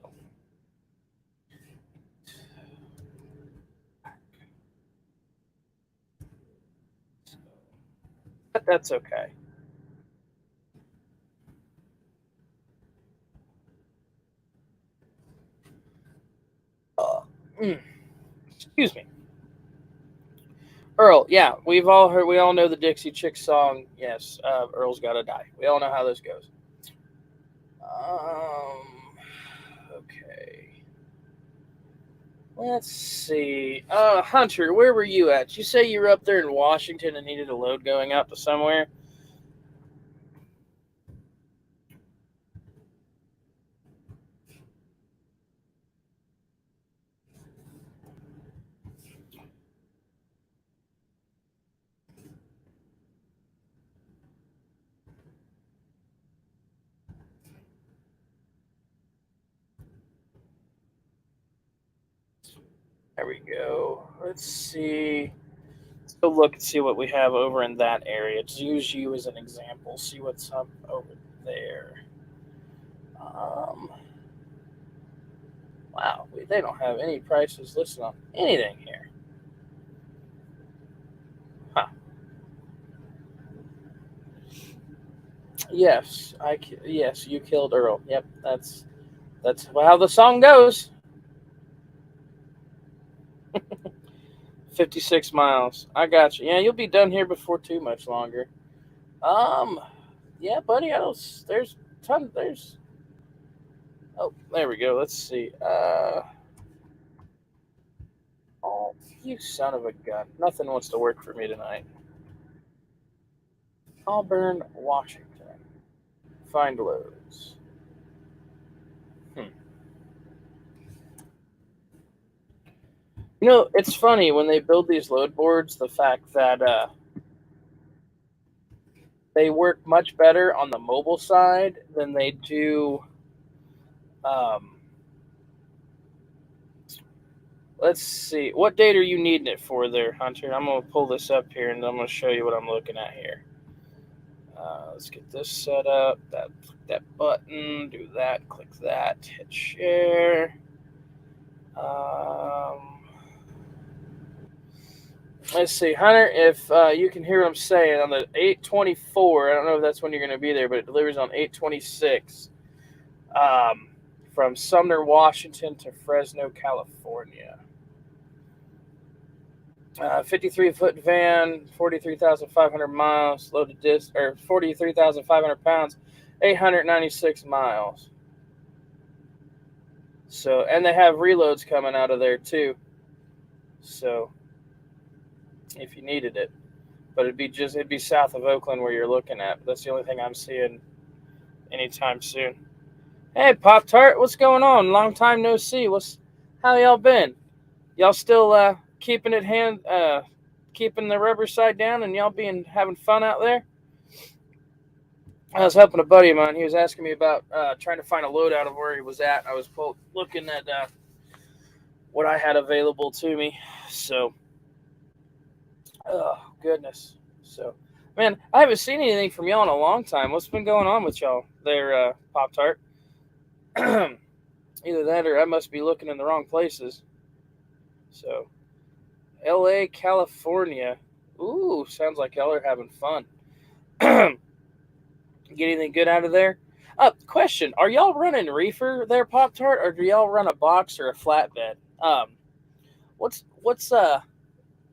but that's okay. Uh, Excuse me. Earl, yeah, we all know the Dixie Chicks song. Yes, Earl's gotta die. We all know how this goes. Okay. Let's see. Hunter, where were you at? Did you say you were up there in Washington and needed a load going out to somewhere? There we go. Let's see. Let's go look and see what we have over in that area. Just use you as an example. See what's up over there. Um, wow, they don't have any prices listed on anything here. Huh. Yes, you killed Earl. Yep, that's how the song goes. 56 miles. I got you. Yeah, you'll be done here before too much longer. Um, yeah, buddy. I don't. There's ton. There's. Oh, there we go. Let's see. Oh, you son of a gun. Nothing wants to work for me tonight. Auburn, Washington. Find loads. Hmm. It's funny when they build these load boards. The fact that they work much better on the mobile side than they do um, Let's see. What date are you needing it for there, Hunter? I'm going to pull this up here and I'm going to show you what I'm looking at here. Let's get this set up. Click that button, do that, click that, hit share. Let's see, Hunter, if you can hear what I'm saying, on the 8/24, I don't know if that's when you're going to be there, but it delivers on 8/26 from Sumner, Washington to Fresno, California. 53-foot van, 43,500 miles, loaded disc, or 43,500 pounds, 896 miles. So, and they have reloads coming out of there too. So, if you needed it, but it'd be south of Oakland where you're looking at. But that's the only thing I'm seeing anytime soon. Hey, Pop Tart, what's going on? Long time no see. How y'all been? Y'all still keeping keeping the rubber side down, and y'all having fun out there? I was helping a buddy of mine. He was asking me about trying to find a loadout of where he was at. I was looking at what I had available to me. So, oh goodness. So, man, I haven't seen anything from y'all in a long time. What's been going on with y'all there, Pop Tart? Either that or I must be looking in the wrong places. So, L.A., California. Ooh, sounds like y'all are having fun. Get anything good out of there? Question: are y'all running reefer there, Pop Tart, or do y'all run a box or a flatbed? What's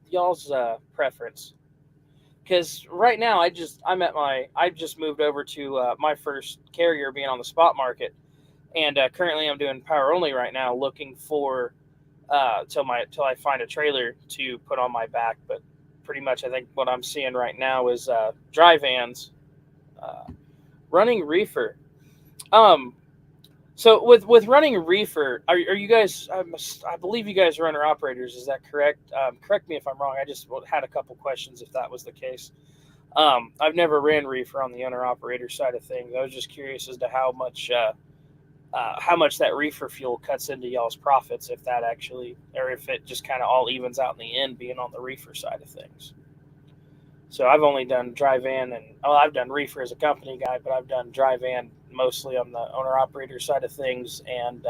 y'all's preference? Because right now I just moved over to my first carrier being on the spot market, and currently I'm doing power only right now, looking for till I find a trailer to put on my back. But pretty much I think what I'm seeing right now is dry vans running reefer. So with running reefer, are you guys? I believe you guys are owner operators. Is that correct? Correct me if I'm wrong. I just had a couple questions if that was the case. I've never ran reefer on the owner operator side of things. I was just curious as to how much that reefer fuel cuts into y'all's profits, if that actually, or if it just kind of all evens out in the end, being on the reefer side of things. So I've only done dry van, and I've done reefer as a company guy, but I've done dry van mostly on the owner operator side of things, and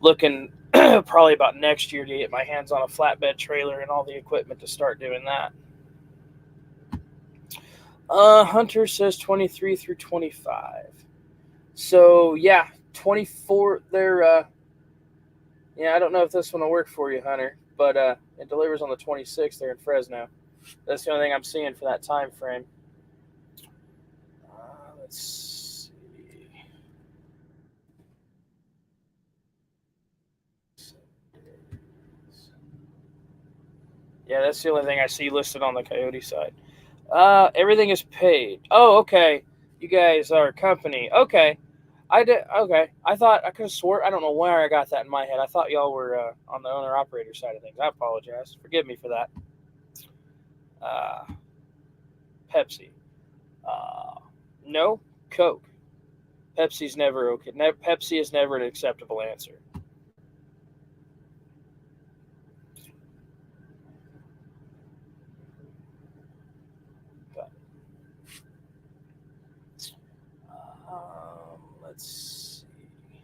looking probably about next year to get my hands on a flatbed trailer and all the equipment to start doing that. Hunter says 23 through 25. So yeah, 24. They're yeah, I don't know if this one will work for you, Hunter, but it delivers on the 26th. They're in Fresno. That's the only thing I'm seeing for that time frame. Let's see. Yeah, that's the only thing I see listed on the Coyote side. Everything is paid. Oh, okay. You guys are a company. Okay. I did. Okay. I could have swore. I don't know where I got that in my head. I thought y'all were on the owner operator side of things. I apologize. Forgive me for that. Pepsi. No. Coke. Pepsi's never okay. Pepsi is never an acceptable answer. Let's see.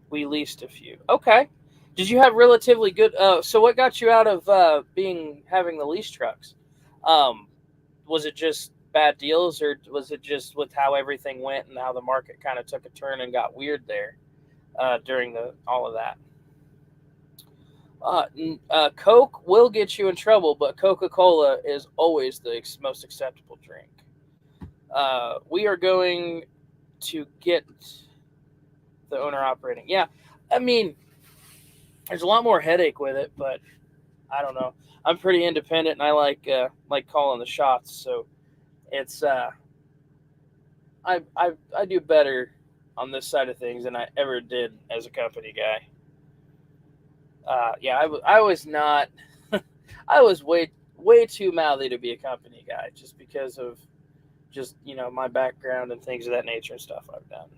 We leased a few. Okay. Did you have relatively good? So what got you out of having the lease trucks? Was it just bad deals, or was it just with how everything went and how the market kind of took a turn and got weird there during all of that? Coke will get you in trouble, but Coca-Cola is always the most acceptable drink. We are going to get the owner operating. Yeah, I mean, there's a lot more headache with it, but I don't know. I'm pretty independent, and I like calling the shots. So it's I do better on this side of things than I ever did as a company guy. Yeah, I was not. I was way too mouthy to be a company guy, just because of my background and things of that nature and stuff I've done.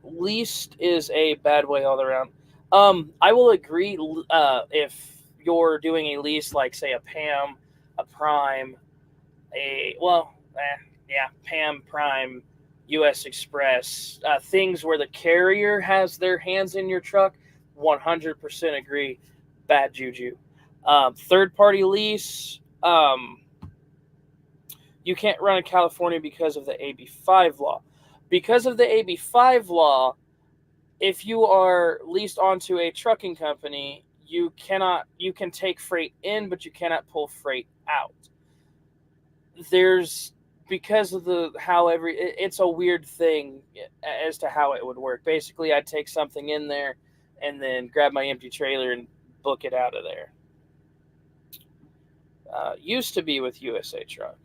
Least is a bad way all around. I will agree. If you're doing a lease, like say a PAM, a Prime, yeah, PAM, Prime, U.S. Express, things where the carrier has their hands in your truck, 100% agree. Bad juju. Third party lease, you can't run in California because of the AB5 law. Because of the AB5 law, if you are leased onto a trucking company, you can take freight in, but you cannot pull freight out. There's because of the how it's a weird thing as to how it would work. Basically, I'd take something in there and then grab my empty trailer and book it out of there. Used to be with USA Truck.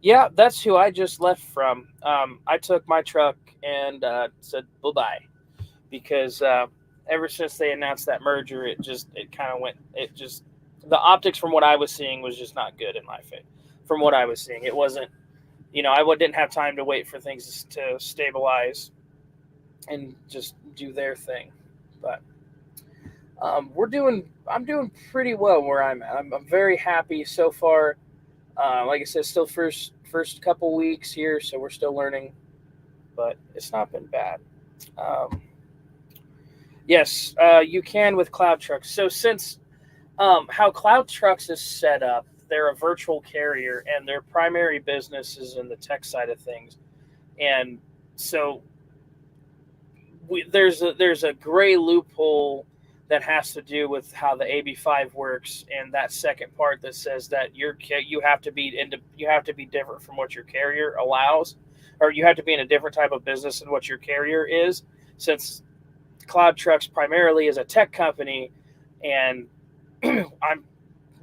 Yeah, that's who I just left from. I took my truck and said bye-bye because ever since they announced that merger, it kind of went. It just the optics from what I was seeing was just not good in my face. From what I was seeing, it wasn't. I didn't have time to wait for things to stabilize and just do their thing. But I'm doing pretty well where I'm at. I'm very happy so far. Like I said, still first couple weeks here, so we're still learning, but it's not been bad. Um, yes, you can with Cloud Trucks. So since how Cloud Trucks is set up, they're a virtual carrier, and their primary business is in the tech side of things, and so there's a gray loophole that has to do with how the AB5 works, and that second part that says that you have to be different from what your carrier allows, or you have to be in a different type of business than what your carrier is. Since Cloud Trucks primarily is a tech company, and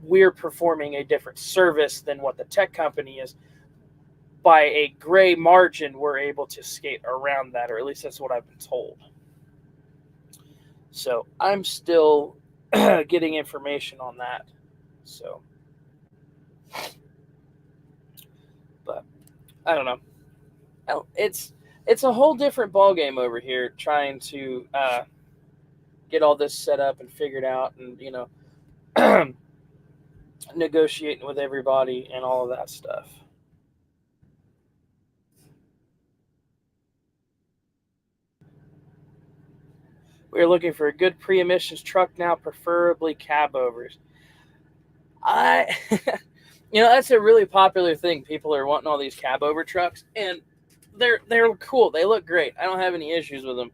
we're performing a different service than what the tech company is. By a gray margin, we're able to skate around that, or at least that's what I've been told. So I'm still getting information on that. So, but I don't know. It's a whole different ballgame over here trying to get all this set up and figured out, and negotiating with everybody and all of that stuff. We're looking for a good pre-emissions truck now, preferably cab overs. I, that's a really popular thing. People are wanting all these cab over trucks, and they're cool. They look great. I don't have any issues with them.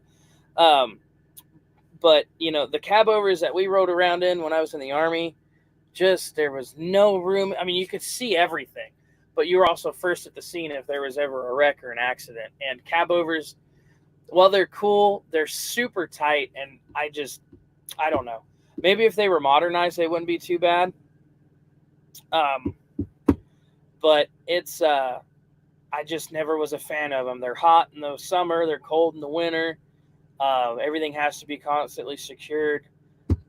But the cab overs that we rode around in when I was in the Army, there was no room. I mean, you could see everything, but you were also first at the scene if there was ever a wreck or an accident. And cab overs, well, they're cool. They're super tight, and I don't know. Maybe if they were modernized, they wouldn't be too bad. But I just never was a fan of them. They're hot in the summer. They're cold in the winter. Everything has to be constantly secured.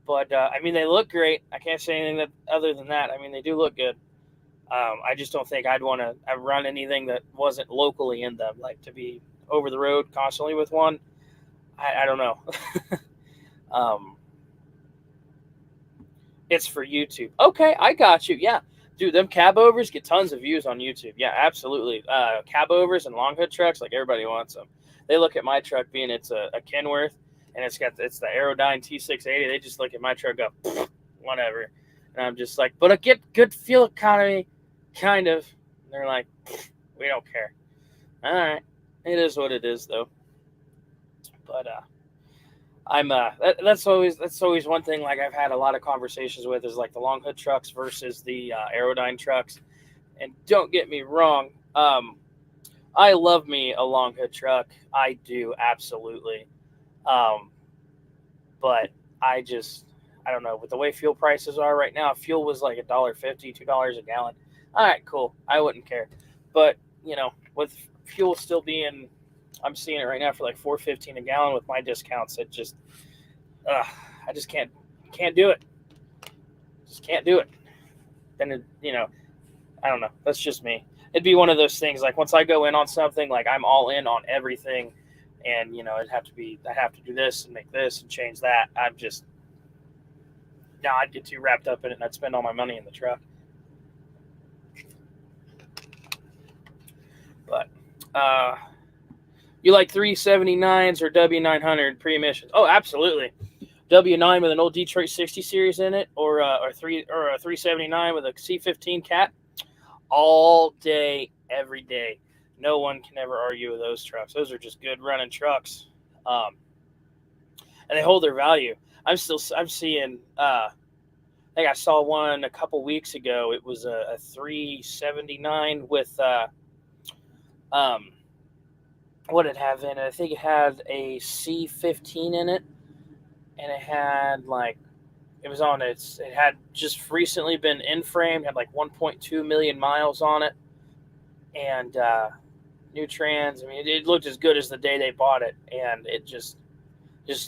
But, they look great. I can't say anything other than that. They do look good. I just don't think I'd want to run anything that wasn't locally in them, like to be over the road constantly with one. I don't know. It's for YouTube. Okay, I got you. Yeah. Dude, them cab overs get tons of views on YouTube. Yeah, absolutely. Cab overs and long hood trucks, like everybody wants them. They look at my truck being it's a Kenworth, and it's the Aerodyne T680. They just look at my truck, go whatever, and I'm just like, but I get good fuel economy, kind of. And they're like, we don't care. All right, it is what it is, though. But I'm that's always one thing. Like I've had a lot of conversations with is like the long hood trucks versus the Aerodyne trucks. And don't get me wrong, I love me a long hood truck. I do, absolutely. But I don't know. With the way fuel prices are right now, fuel was like $1.50, $2 a gallon. All right, cool. I wouldn't care. But with fuel still being, I'm seeing it right now for like $4.15 a gallon with my discounts. It just, I just can't do it. Just can't do it. Then I don't know. That's just me. It'd be one of those things like once I go in on something, like I'm all in on everything and it'd have to be, I have to do this and make this and change that. I'd get too wrapped up in it, and I'd spend all my money in the truck. But you like 379s or W900 pre-emissions? Oh, absolutely. W9 with an old Detroit 60 series in it, or a 379 with a C15 cat, all day, every day. No one can ever argue with those trucks. Those are just good running trucks, and they hold their value. I'm seeing. I think I saw one a couple weeks ago. It was a 379 with um, what did it have in it? I think it had a C15 in it, and it had like, it was on its. It had just recently been in frame. Had like 1.2 million miles on it, and new trans. I mean, it looked as good as the day they bought it, and it just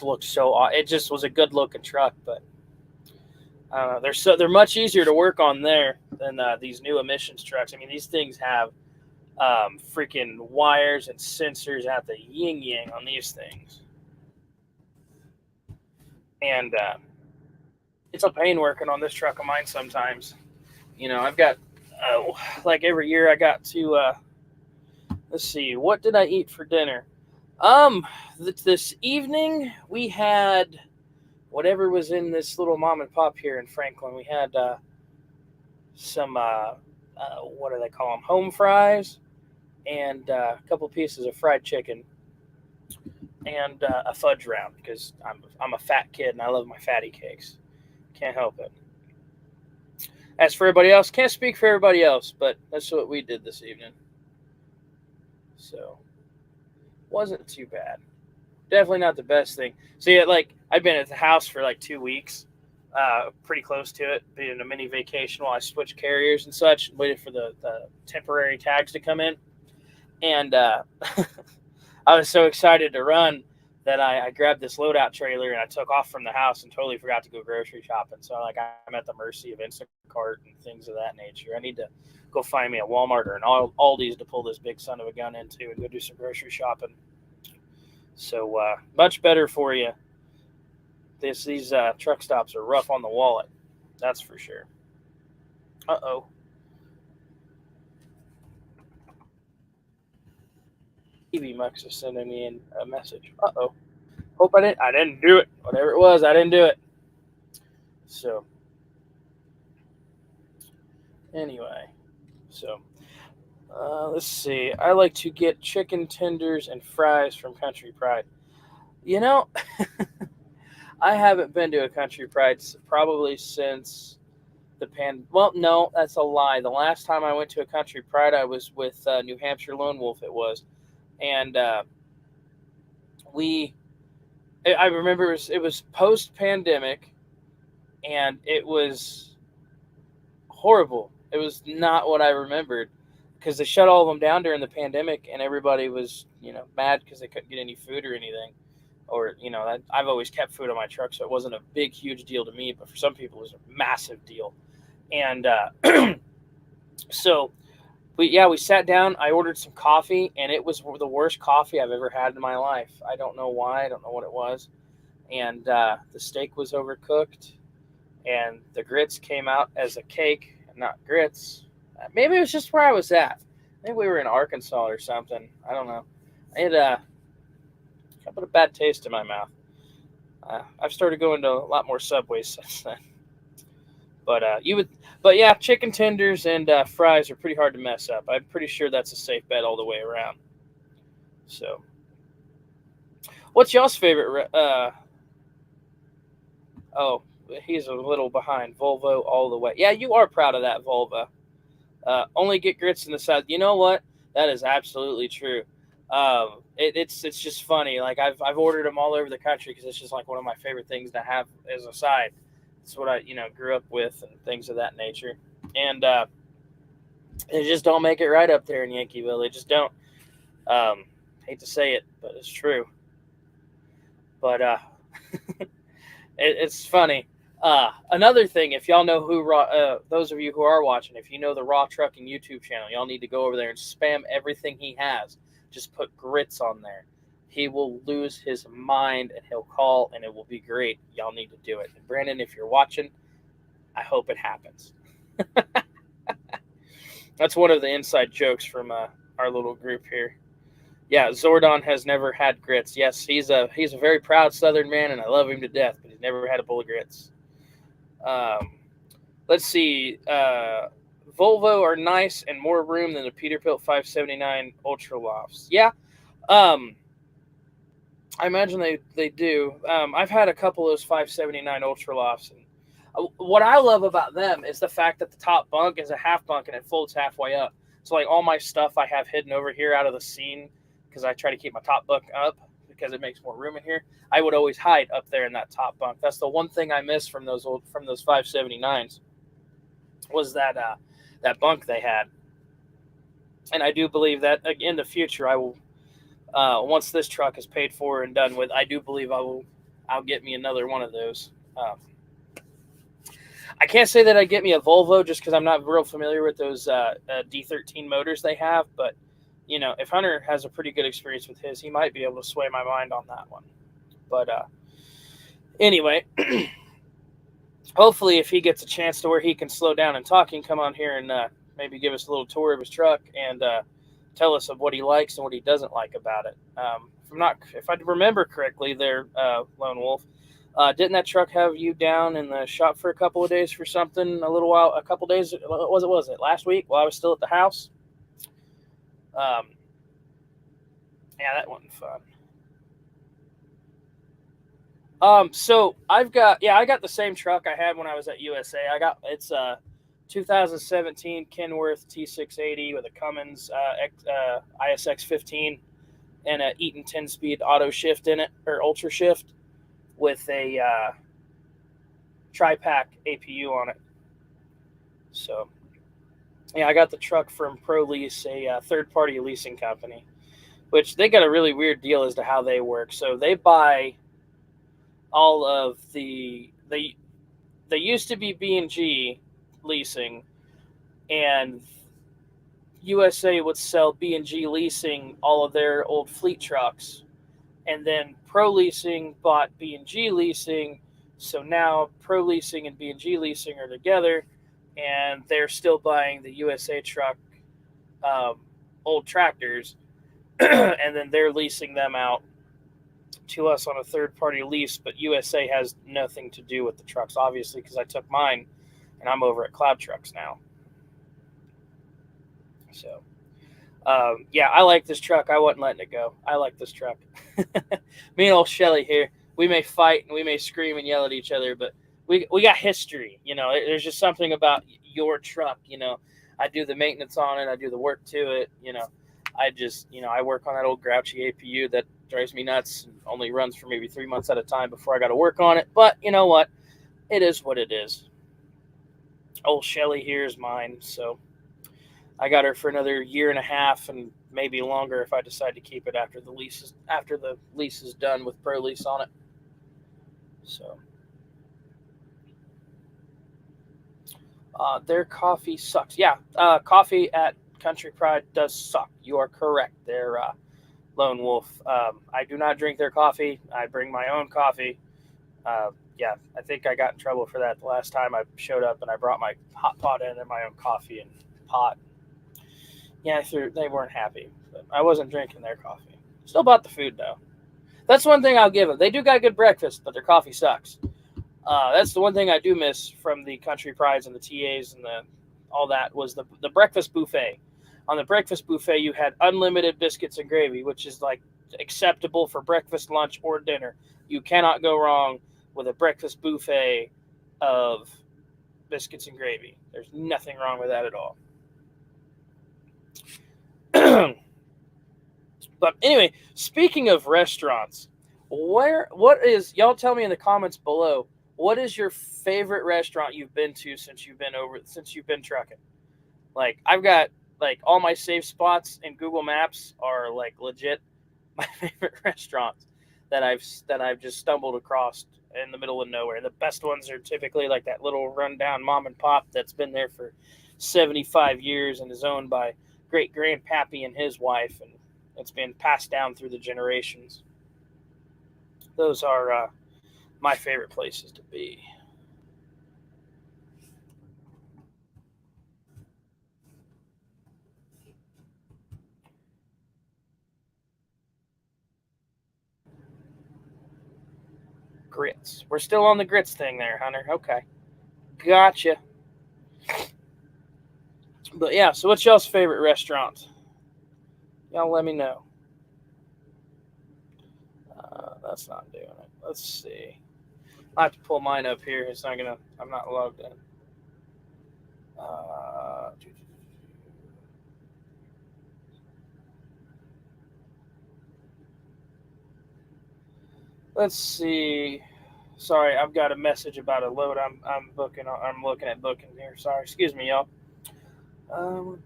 looked so. It just was a good looking truck, but they're much easier to work on there than these new emissions trucks. I mean, these things have freaking wires and sensors at the yin yang on these things, and it's a pain working on this truck of mine sometimes. I've got like every year I got to let's see, what did I eat for dinner? This evening we had whatever was in this little mom and pop here in Franklin. We had some what do they call them? Home fries, and a couple pieces of fried chicken, and a fudge round because I'm a fat kid and I love my fatty cakes. Can't help it. As for everybody else, can't speak for everybody else, but that's what we did this evening. So wasn't too bad. Definitely not the best thing. So yeah, like I've been at the house for like 2 weeks, pretty close to it, being a mini vacation while I switched carriers and such, waited for the temporary tags to come in, and I was so excited to run that I grabbed this loadout trailer and I took off from the house and totally forgot to go grocery shopping. So like I'm at the mercy of Instacart and things of that nature. I need to go find me a Walmart or an Aldi's to pull this big son of a gun into and go do some grocery shopping. So much better for you. These truck stops are rough on the wallet, that's for sure. Uh-oh. TV Mux is sending me in a message. Uh-oh. Hope I didn't do it. Whatever it was, I didn't do it. So anyway, so let's see. I like to get chicken tenders and fries from Country Pride. You know, I haven't been to a Country Pride probably since well, no, that's a lie. The last time I went to a Country Pride, I was with New Hampshire Lone Wolf. It was, and I remember it was post pandemic, and it was horrible. It was not what I remembered because they shut all of them down during the pandemic, and everybody was mad because they couldn't get any food or anything. Or I've always kept food on my truck, so it wasn't a big, huge deal to me. But for some people, it was a massive deal. And so we sat down. I ordered some coffee, and it was the worst coffee I've ever had in my life. I don't know why. I don't know what it was. And the steak was overcooked, and the grits came out as a cake, not grits. Maybe it was just where I was at. Maybe we were in Arkansas or something. I don't know. I had put a bad taste in my mouth. I've started going to a lot more Subways since then. But yeah, chicken tenders and fries are pretty hard to mess up. I'm pretty sure that's a safe bet all the way around. So, what's y'all's favorite? Oh, he's a little behind. Volvo all the way. Yeah, you are proud of that Volvo. Only get grits in the South. You know what? That is absolutely true. It's just funny. Like I've ordered them all over the country because it's just like one of my favorite things to have as a side. It's what I grew up with and things of that nature. And they just don't make it right up there in Yankeeville. They just don't. Hate to say it, but it's true. But it's funny. Another thing, if y'all know who those of you who are watching, if you know the Raw Trucking YouTube channel, y'all need to go over there and spam everything he has. Just put grits on there. he will lose his mind and he'll call and it will be great. Y'all need to do it. And Brandon, if you're watching, I hope it happens. That's one of the inside jokes from our little group here. Yeah, Zordon has never had grits. Yes, he's a very proud Southern man, and I love him to death, but he's never had a bowl of grits. Let's see. Volvo are nice and more room than the Peterbilt 579 Ultra Lofts. Yeah, I imagine they do. I've had a couple of those 579 Ultra Lofts, and what I love about them is the fact that the top bunk is a half bunk and it folds halfway up. So like all my stuff I have hidden over here out of the scene because I try to keep my top bunk up because it makes more room in here. I would always hide up there in that top bunk. That's the one thing I miss from those 579s was that bunk they had. And I do believe that in the future I will once this truck is paid for and done with, I do believe I'll get me another one of those. I can't say that I get me a Volvo just because I'm not real familiar with those D13 motors they have, but if Hunter has a pretty good experience with his, he might be able to sway my mind on that one. But anyway, hopefully if he gets a chance to where he can slow down and talk, he can come on here and maybe give us a little tour of his truck and tell us of what he likes and what he doesn't like about it. If I remember correctly there, Lone Wolf, didn't that truck have you down in the shop for a couple of days for something a couple of days? Was it last week while I was still at the house? Yeah, that wasn't fun. So I got the same truck I had when I was at USA. It's a 2017 Kenworth T680 with a Cummins ISX 15 and a Eaton 10-speed auto shift in it, or ultra shift, with a tri-pack APU on it. So yeah, I got the truck from ProLease, a third-party leasing company, which they got a really weird deal as to how they work. So they buy all of they used to be B&G leasing, and USA would sell B&G leasing all of their old fleet trucks, and then Pro Leasing bought B&G leasing, so now Pro Leasing and B&G leasing are together, and they're still buying the USA truck old tractors, and then they're leasing them out to us on a third-party lease, but USA has nothing to do with the trucks, obviously, because I took mine, and I'm over at Cloud Trucks now. So, yeah, I like this truck. I wasn't letting it go. I like this truck. Me and old Shelly here, we may fight and we may scream and yell at each other, but we got history. There's just something about your truck. I do the maintenance on it. I do the work to it. I work on that old grouchy APU that drives me nuts and only runs for maybe 3 months at a time before I got to work on it. But you know what? It is what it is. Old Shelly here is mine, so I got her for another year and a half and maybe longer if I decide to keep it after the lease is done with Pro Lease on it. So their coffee sucks. Yeah, coffee at Country Pride does suck. You are correct there, Lone Wolf. I do not drink their coffee. I bring my own coffee. Yeah, I think I got in trouble for that the last time I showed up and I brought my hot pot in and my own coffee and pot. Yeah, they weren't happy. But I wasn't drinking their coffee. Still bought the food, though. That's one thing I'll give them. They do got good breakfast, but their coffee sucks. That's the one thing I do miss from the Country Prides and the TAs and all that was the breakfast buffet. On the breakfast buffet, you had unlimited biscuits and gravy, which is like acceptable for breakfast, lunch, or dinner. You cannot go wrong with a breakfast buffet of biscuits and gravy. There's nothing wrong with that at all. But anyway, speaking of restaurants, y'all tell me in the comments below, what is your favorite restaurant you've been to since you've been trucking? Like, I've got like all my save spots in Google Maps are like legit my favorite restaurants that I've just stumbled across in the middle of nowhere. The best ones are typically like that little rundown mom and pop that's been there for 75 years and is owned by great grandpappy and his wife, and It's been passed down through the generations. Those are my favorite places to be. Grits. We're still on the grits thing there, Hunter. Okay. Gotcha. But yeah, so what's y'all's favorite restaurant? Y'all let me know. That's not doing it. Let's see. I have to pull mine up here. It's not gonna. I'm not logged in. Uh, let's see. Sorry, I've got a message about a load. I'm booking. I'm looking at booking here. Sorry, excuse me, y'all. Um,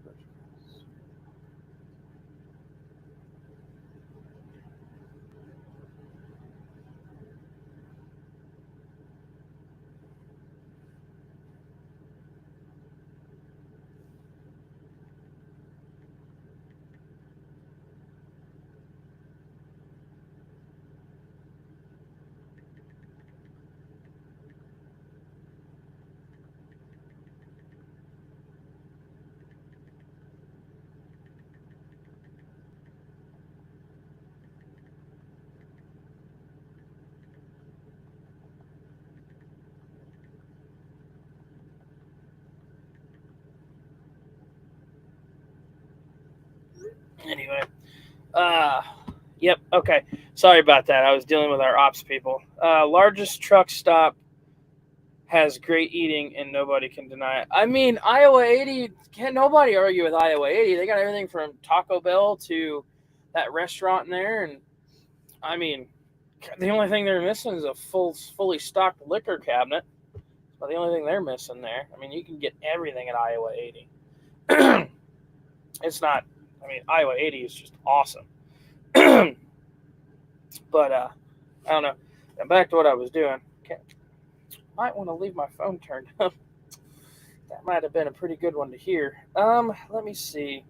anyway. Uh, yep. Okay. Sorry about that. I was dealing with our ops people. Largest truck stop has great eating and nobody can deny it. I mean, Iowa 80, can't nobody argue with Iowa 80. They got everything from Taco Bell to that restaurant in there. And I mean, the only thing they're missing is a fully stocked liquor cabinet. But the only thing they're missing there, I mean, you can get everything at Iowa 80. It's not, I mean, Iowa 80 is just awesome. But I don't know. And back to what I was doing. Might want to leave my phone turned up. That might have been a pretty good one to hear. Let me see.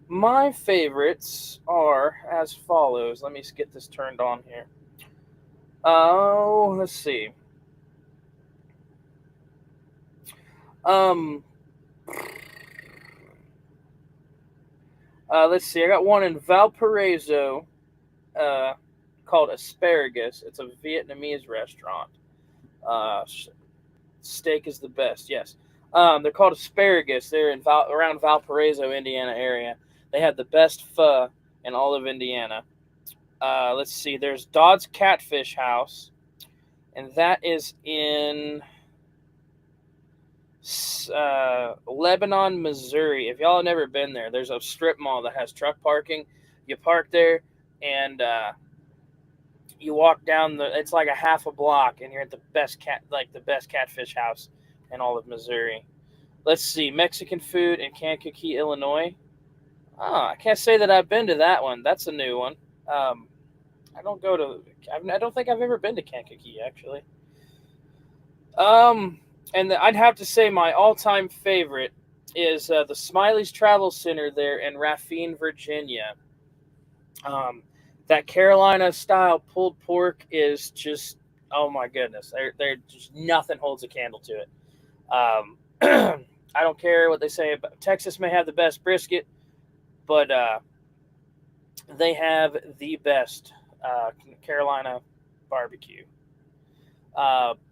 My favorites are as follows. Let me get this turned on here. Oh, let's see. Um, let's see. I got one in Valparaiso, called Asparagus. It's a Vietnamese restaurant. Uh, Steak is the best. Yes. They're called Asparagus. They're in around Valparaiso, Indiana area. They have the best pho in all of Indiana. Let's see. There's Dodd's Catfish House, and that is in Lebanon, Missouri. If y'all have never been there, there's a strip mall that has truck parking. You park there, and you walk down it's like a half a block, and you're at the best catfish house in all of Missouri. Let's see, Mexican food in Kankakee, Illinois. Oh, I can't say that I've been to that one. That's a new one. I don't go to. I don't think I've ever been to Kankakee actually. And I'd have to say my all-time favorite is the Smiley's Travel Center there in Raphine, Virginia. Um, that Carolina style pulled pork is just, oh my goodness, they're just, nothing holds a candle to it. I don't care what they say about Texas may have the best brisket, but they have the best Carolina barbecue.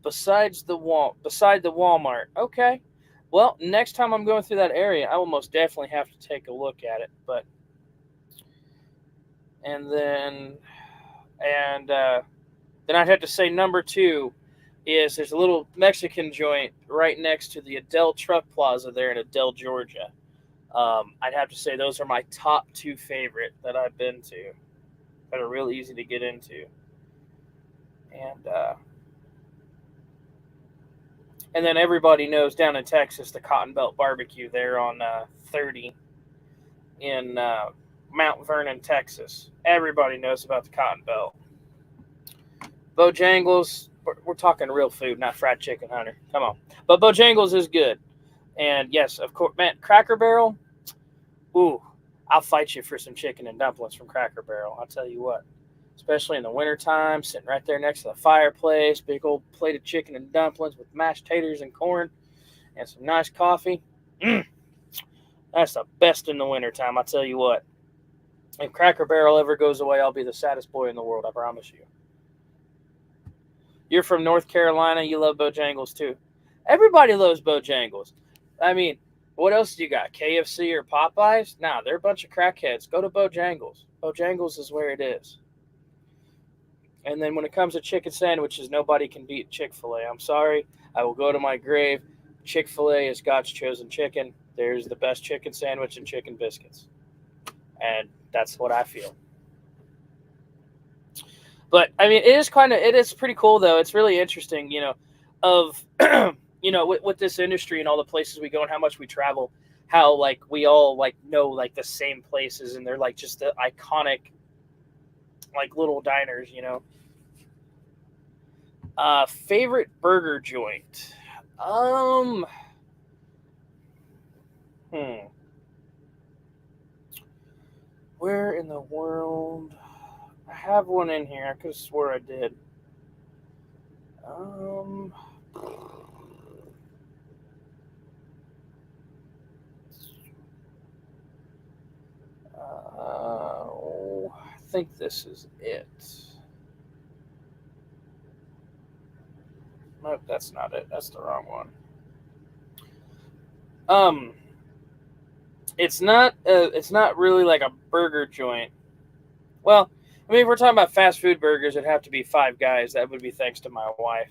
Beside the Walmart. Okay. Well, next time I'm going through that area, I will most definitely have to take a look at it. But and then I'd have to say number two is there's a little Mexican joint right next to the Adele Truck Plaza there in Adele, Georgia. I'd have to say those are my top two favorite that I've been to that are real easy to get into. And then everybody knows down in Texas the Cotton Belt Barbecue there on 30 in Mount Vernon, Texas. Everybody knows about the Cotton Belt. Bojangles, we're talking real food, not fried chicken, Hunter. Come on. But Bojangles is good. And yes, of course, man, Cracker Barrel, ooh, I'll fight you for some chicken and dumplings from Cracker Barrel. I'll tell you what. Especially in the wintertime, sitting right there next to the fireplace, big old plate of chicken and dumplings with mashed taters and corn and some nice coffee. Mm, that's the best in the wintertime, I'll tell you what. If Cracker Barrel ever goes away, I'll be the saddest boy in the world, I promise you. You're from North Carolina, you love Bojangles too. Everybody loves Bojangles. I mean, what else do you got? KFC or Popeyes? Nah, they're a bunch of crackheads. Go to Bojangles. Bojangles is where it is. And then when it comes to chicken sandwiches, nobody can beat Chick-fil-A. I'm sorry. I will go to my grave. Chick-fil-A is God's chosen chicken. There's the best chicken sandwich and chicken biscuits. And that's what I feel. But I mean, it is pretty cool though. It's really interesting, of with this industry and all the places we go and how much we travel, how like we all like know like the same places and they're like just the iconic like little diners, Favorite burger joint. Hmm. Where in the world? I have one in here. I could have swore I did. I think this is it. Nope, that's not it. That's the wrong one. It's not really like a burger joint. Well, I mean, if we're talking about fast food burgers, it'd have to be Five Guys. That would be thanks to my wife.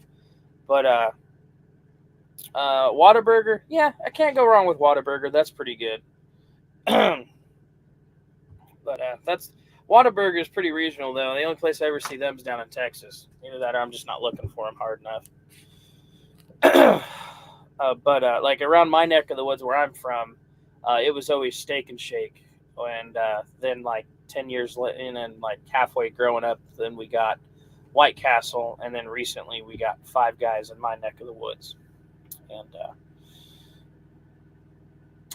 But Whataburger, yeah, I can't go wrong with Whataburger. That's pretty good. But that's Whataburger is pretty regional though. The only place I ever see them is down in Texas. Either that or I'm just not looking for them hard enough. But like around my neck of the woods where I'm from, it was always Steak and Shake, and then like 10 years in and like halfway growing up, then we got White Castle, and then recently we got Five Guys in my neck of the woods. And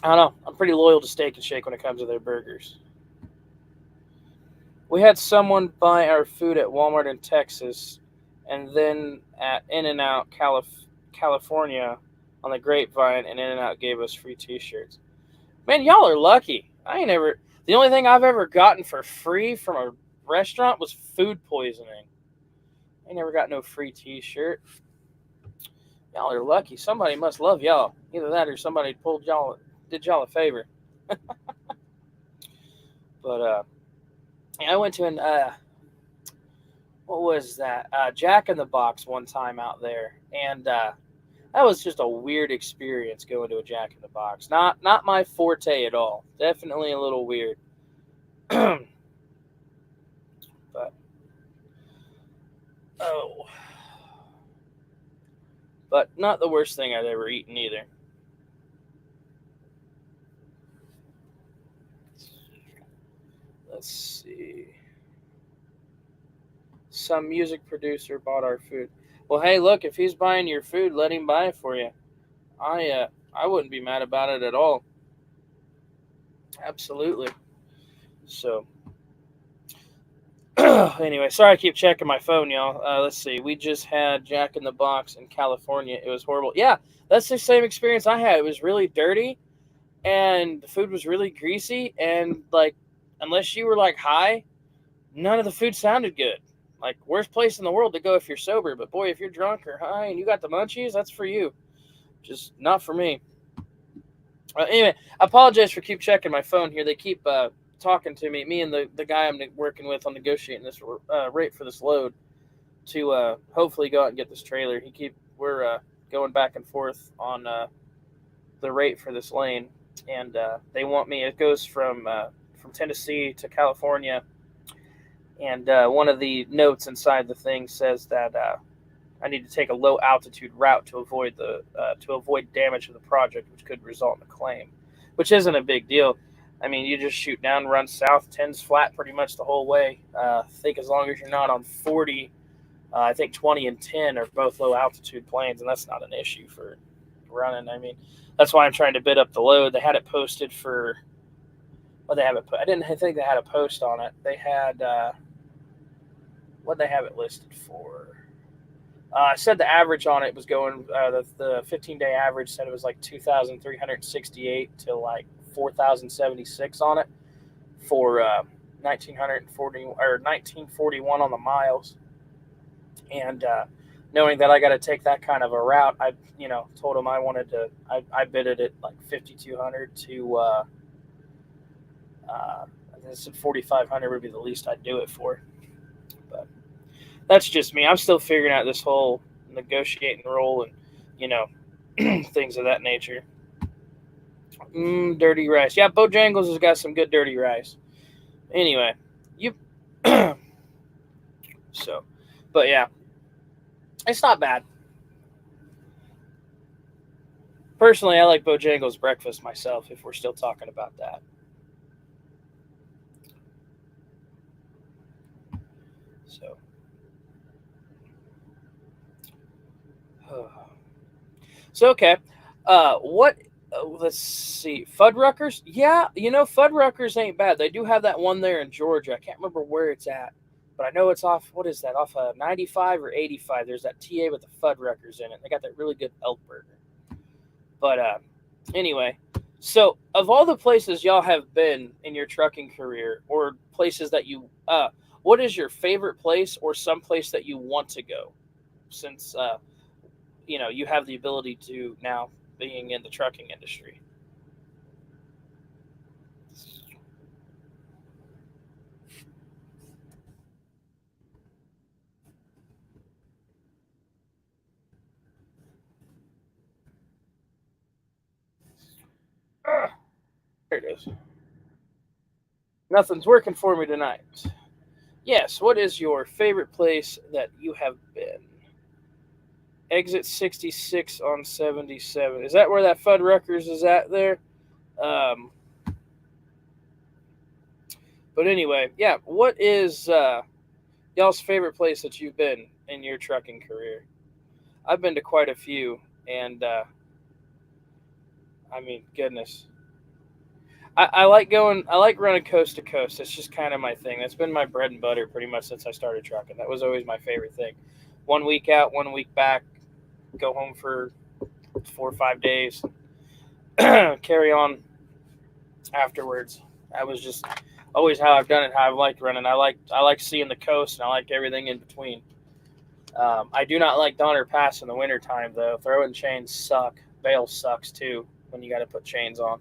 I don't know, I'm pretty loyal to Steak and Shake when it comes to their burgers. We had someone buy our food at Walmart in Texas, and then at In-N-Out, California, on the Grapevine, and In-N-Out gave us free T-shirts. Man, y'all are lucky. The only thing I've ever gotten for free from a restaurant was food poisoning. I never got no free T-shirt. Y'all are lucky. Somebody must love y'all. Either that or somebody did y'all a favor. But I went to what was that? Jack in the Box one time out there, and that was just a weird experience going to a Jack in the Box. Not my forte at all. Definitely a little weird. But not the worst thing I've ever eaten either. Let's see. Some music producer bought our food. Well, hey, look, if he's buying your food, let him buy it for you. I wouldn't be mad about it at all. Absolutely. So, anyway, sorry I keep checking my phone, y'all. Let's see. We just had Jack in the Box in California. It was horrible. Yeah, that's the same experience I had. It was really dirty, and the food was really greasy, and, like, unless you were, like, high, none of the food sounded good. Like, worst place in the world to go if you're sober. But, boy, if you're drunk or high and you got the munchies, that's for you. Just not for me. Anyway, I apologize for keep checking my phone here. They keep talking to me and the guy I'm working with on negotiating this rate for this load to hopefully go out and get this trailer. We're going back and forth on the rate for this lane, and they want me. It goes from Tennessee to California, and one of the notes inside the thing says that I need to take a low altitude route to avoid damage of the project, which could result in a claim, which isn't a big deal. I mean, you just shoot down, run south, 10's flat pretty much the whole way. I think as long as you're not on 40, I think 20 and 10 are both low altitude planes, and that's not an issue for running. I mean, that's why I'm trying to bid up the load. They had it posted for, What they have it? I didn't think they had a post on it. They had what they have it listed for. I said the average on it was going. The 15-day average said it was like 2,368 to like 4,076 on it for 1940 or 1941 on the miles. And knowing that I got to take that kind of a route, I told him I wanted to. I bid it at like 5,200 to. I said 4,500 would be the least I'd do it for, but that's just me. I'm still figuring out this whole negotiating role and you know things of that nature. Dirty rice. Yeah, Bojangles has got some good dirty rice. Anyway, you. So, but yeah, it's not bad. Personally, I like Bojangles breakfast myself. If we're still talking about that, so. So okay, what? Let's see, Fuddruckers. Yeah, Fuddruckers ain't bad. They do have that one there in Georgia. I can't remember where it's at, but I know it's off. What is that? Off 95 or 85. There's that TA with the Fuddruckers in it. They got that really good elk burger. But anyway, so of all the places y'all have been in your trucking career, or places that what is your favorite place, or some place that you want to go, since you have the ability to now being in the trucking industry. There it is. Nothing's working for me tonight. Yes, what is your favorite place that you have been? Exit 66 on 77. Is that where that Fuddruckers is at there? Um, but anyway, yeah, what is y'all's favorite place that you've been in your trucking career? I've been to quite a few, and I mean, goodness, I like going. I like running coast to coast. That's just kind of my thing. That's been my bread and butter pretty much since I started trucking. That was always my favorite thing. 1 week out, 1 week back. Go home for 4 or 5 days. Carry on afterwards. That was just always how I've done it. How I've liked running. I like seeing the coast, and I like everything in between. I do not like Donner Pass in the wintertime, though. Throwing chains suck. Bale sucks too when you got to put chains on.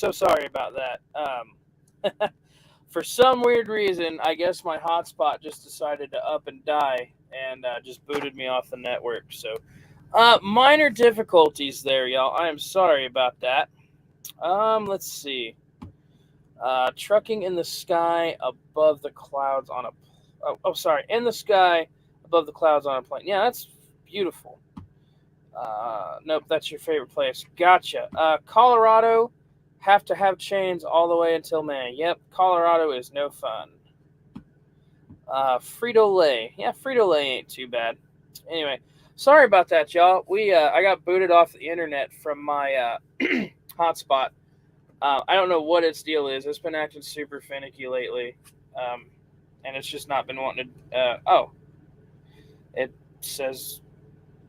so sorry about that. For some weird reason, I guess my hotspot just decided to up and die and just booted me off the network. So, minor difficulties there, y'all. I am sorry about that. Let's see. Trucking in the sky above the clouds on a. Sorry, in the sky above the clouds on a plane. Yeah, that's beautiful. Nope, that's your favorite place. Gotcha. Colorado, have to have chains all the way until May. Yep, Colorado is no fun. Frito-Lay. Yeah, Frito-Lay ain't too bad. Anyway, sorry about that, y'all. I got booted off the internet from my hotspot. I don't know what its deal is. It's been acting super finicky lately, and it's just not been wanting to. It says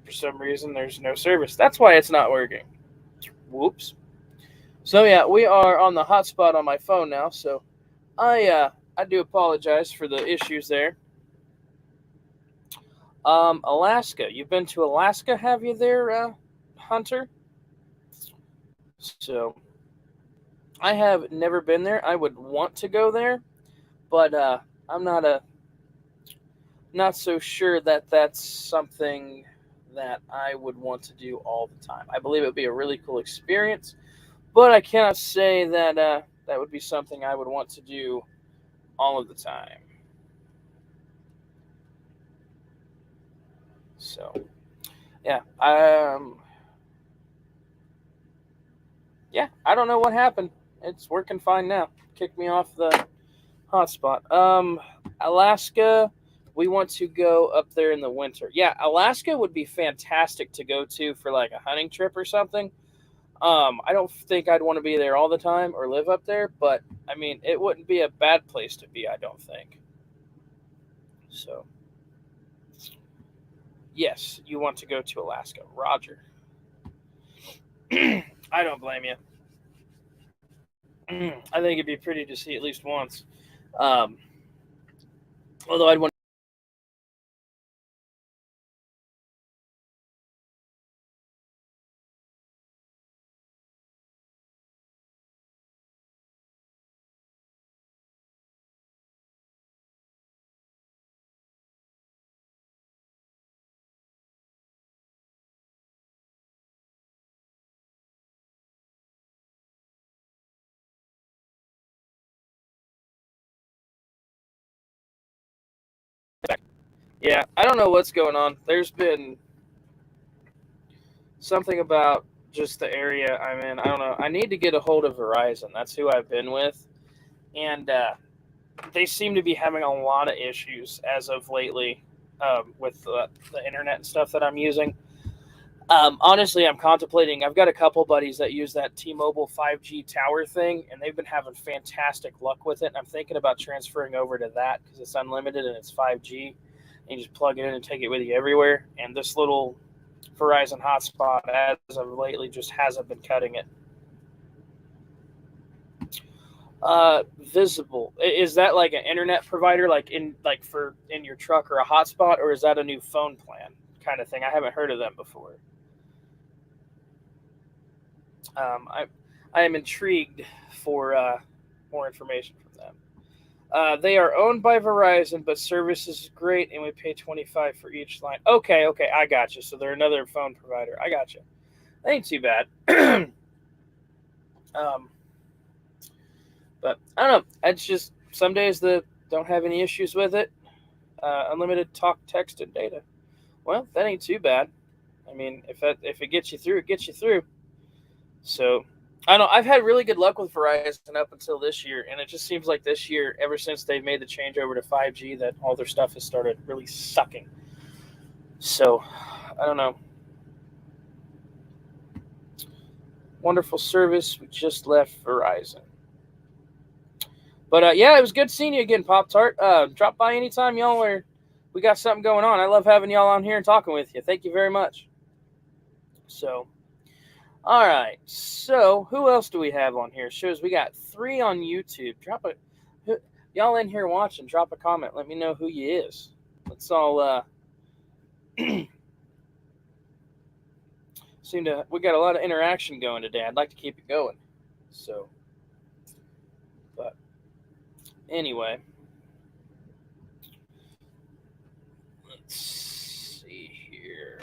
for some reason there's no service. That's why it's not working. Whoops. So yeah, we are on the hotspot on my phone now. So I do apologize for the issues there. Alaska. You've been to Alaska, have you there, Hunter? So I have never been there. I would want to go there, but I'm not so sure that that's something that I would want to do all the time. I believe it would be a really cool experience, but I cannot say that that would be something I would want to do all of the time. So, yeah, I don't know what happened. It's working fine now. Kicked me off the hotspot. Alaska, we want to go up there in the winter. Yeah, Alaska would be fantastic to go to for like a hunting trip or something. I don't think I'd want to be there all the time or live up there, but I mean, it wouldn't be a bad place to be, I don't think. So, yes, you want to go to Alaska. Roger. I don't blame you. I think it'd be pretty to see at least once. Um, although I'd want yeah, I don't know what's going on. There's been something about just the area I'm in. I don't know. I need to get a hold of Verizon. That's who I've been with, and they seem to be having a lot of issues as of lately with the internet and stuff that I'm using. Honestly, I'm contemplating. I've got a couple buddies that use that T-Mobile 5G tower thing, and they've been having fantastic luck with it. And I'm thinking about transferring over to that because it's unlimited and it's 5G. And you just plug it in and take it with you everywhere. And this little Verizon hotspot, as of lately, just hasn't been cutting it. Visible, is that like an internet provider, like in your truck or a hotspot, or is that a new phone plan kind of thing? I haven't heard of them before. I am intrigued for more information from them. They are owned by Verizon, but service is great, and we pay $25 for each line. Okay, I got you. So they're another phone provider. I got you. That ain't too bad. um, but I don't know. It's just some days that don't have any issues with it. Unlimited talk, text, and data. Well, that ain't too bad. I mean, if it gets you through, it gets you through. So I don't know. I've had really good luck with Verizon up until this year, and it just seems like this year, ever since they've made the change over to 5G, that all their stuff has started really sucking. So I don't know. Wonderful service. We just left Verizon. But yeah, it was good seeing you again, Pop Tart. Drop by anytime, y'all, or we got something going on. I love having y'all on here and talking with you. Thank you very much. So, all right. So, who else do we have on here? Shows we got 3 on YouTube. Y'all in here watching, drop a comment. Let me know who you is. Let's all we got a lot of interaction going today. I'd like to keep it going. So, Anyway, let's see here.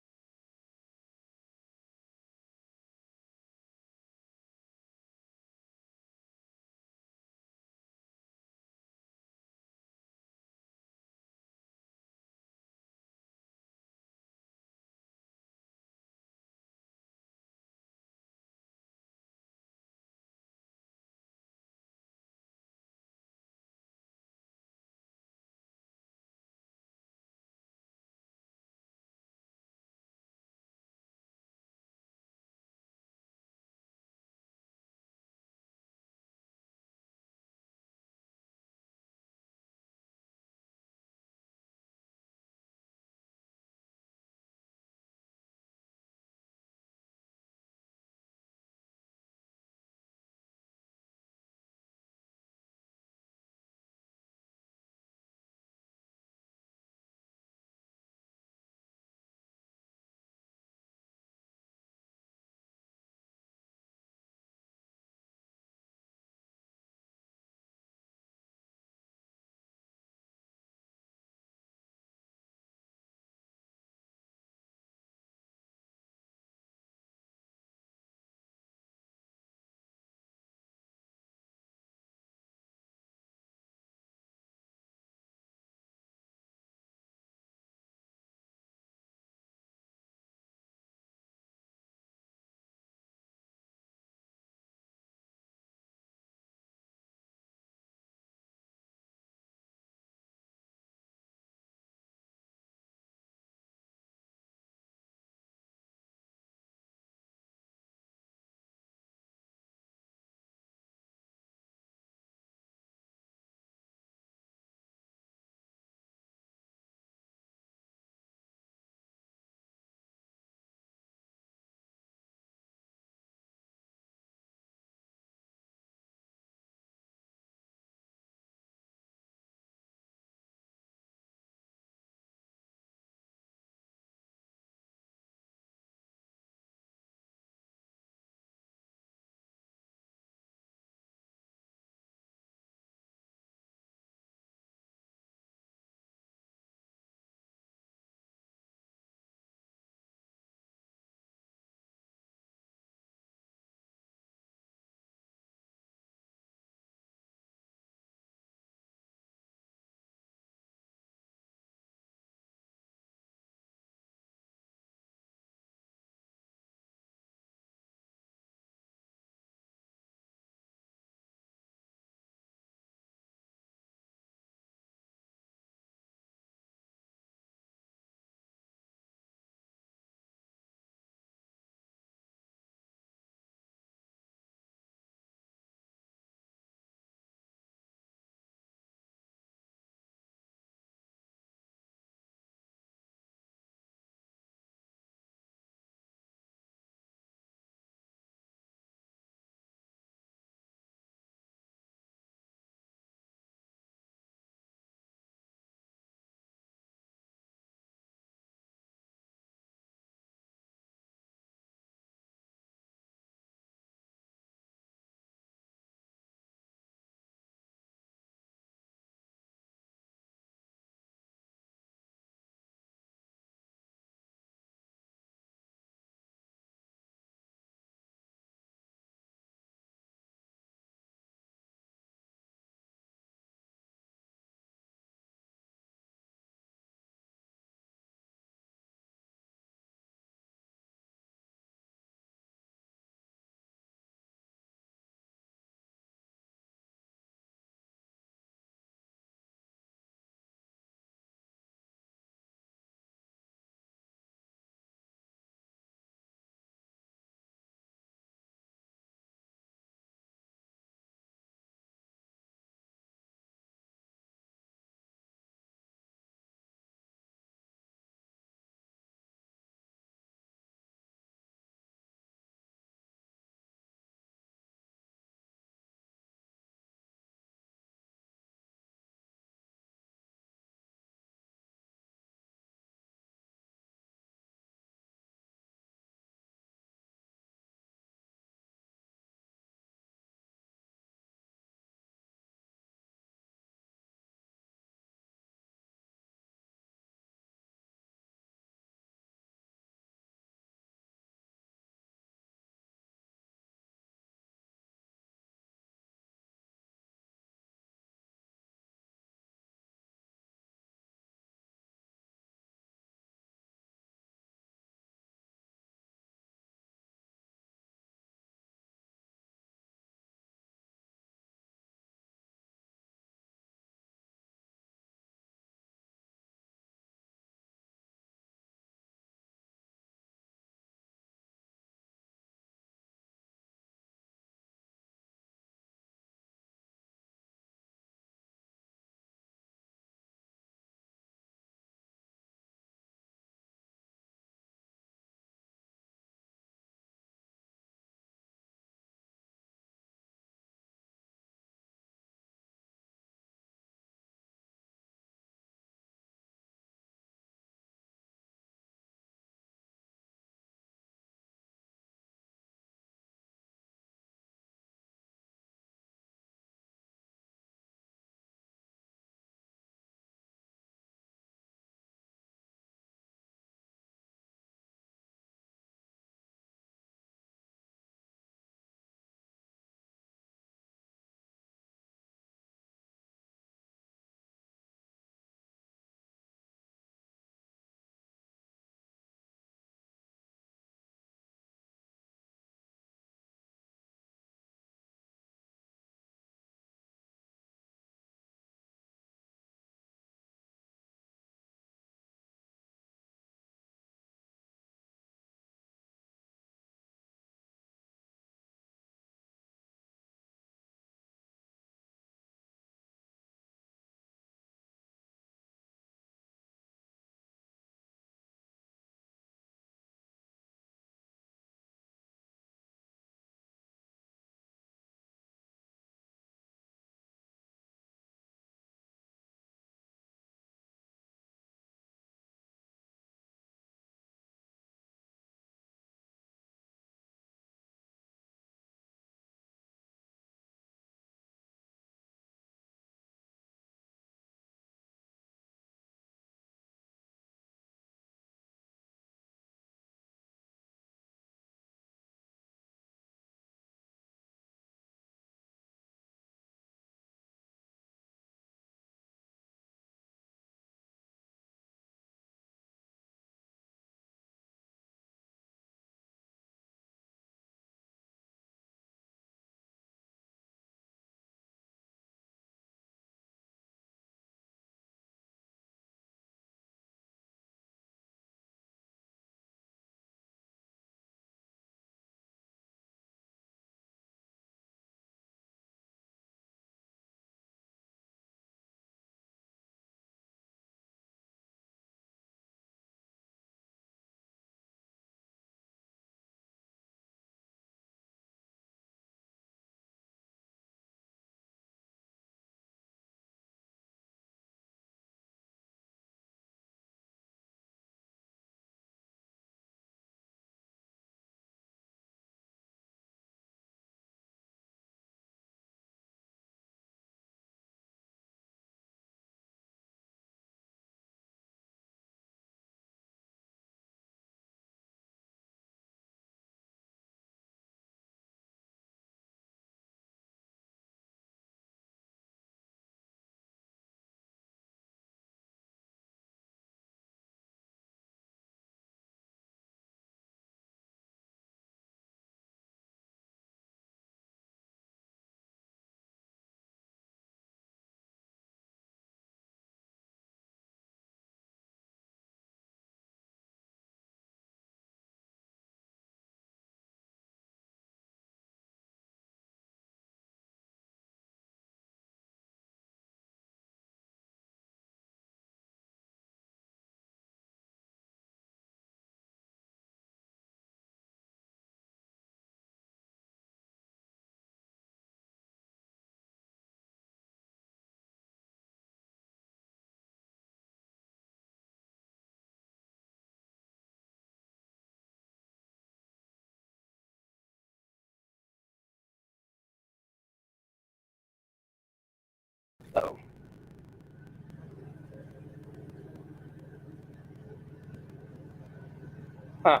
Huh.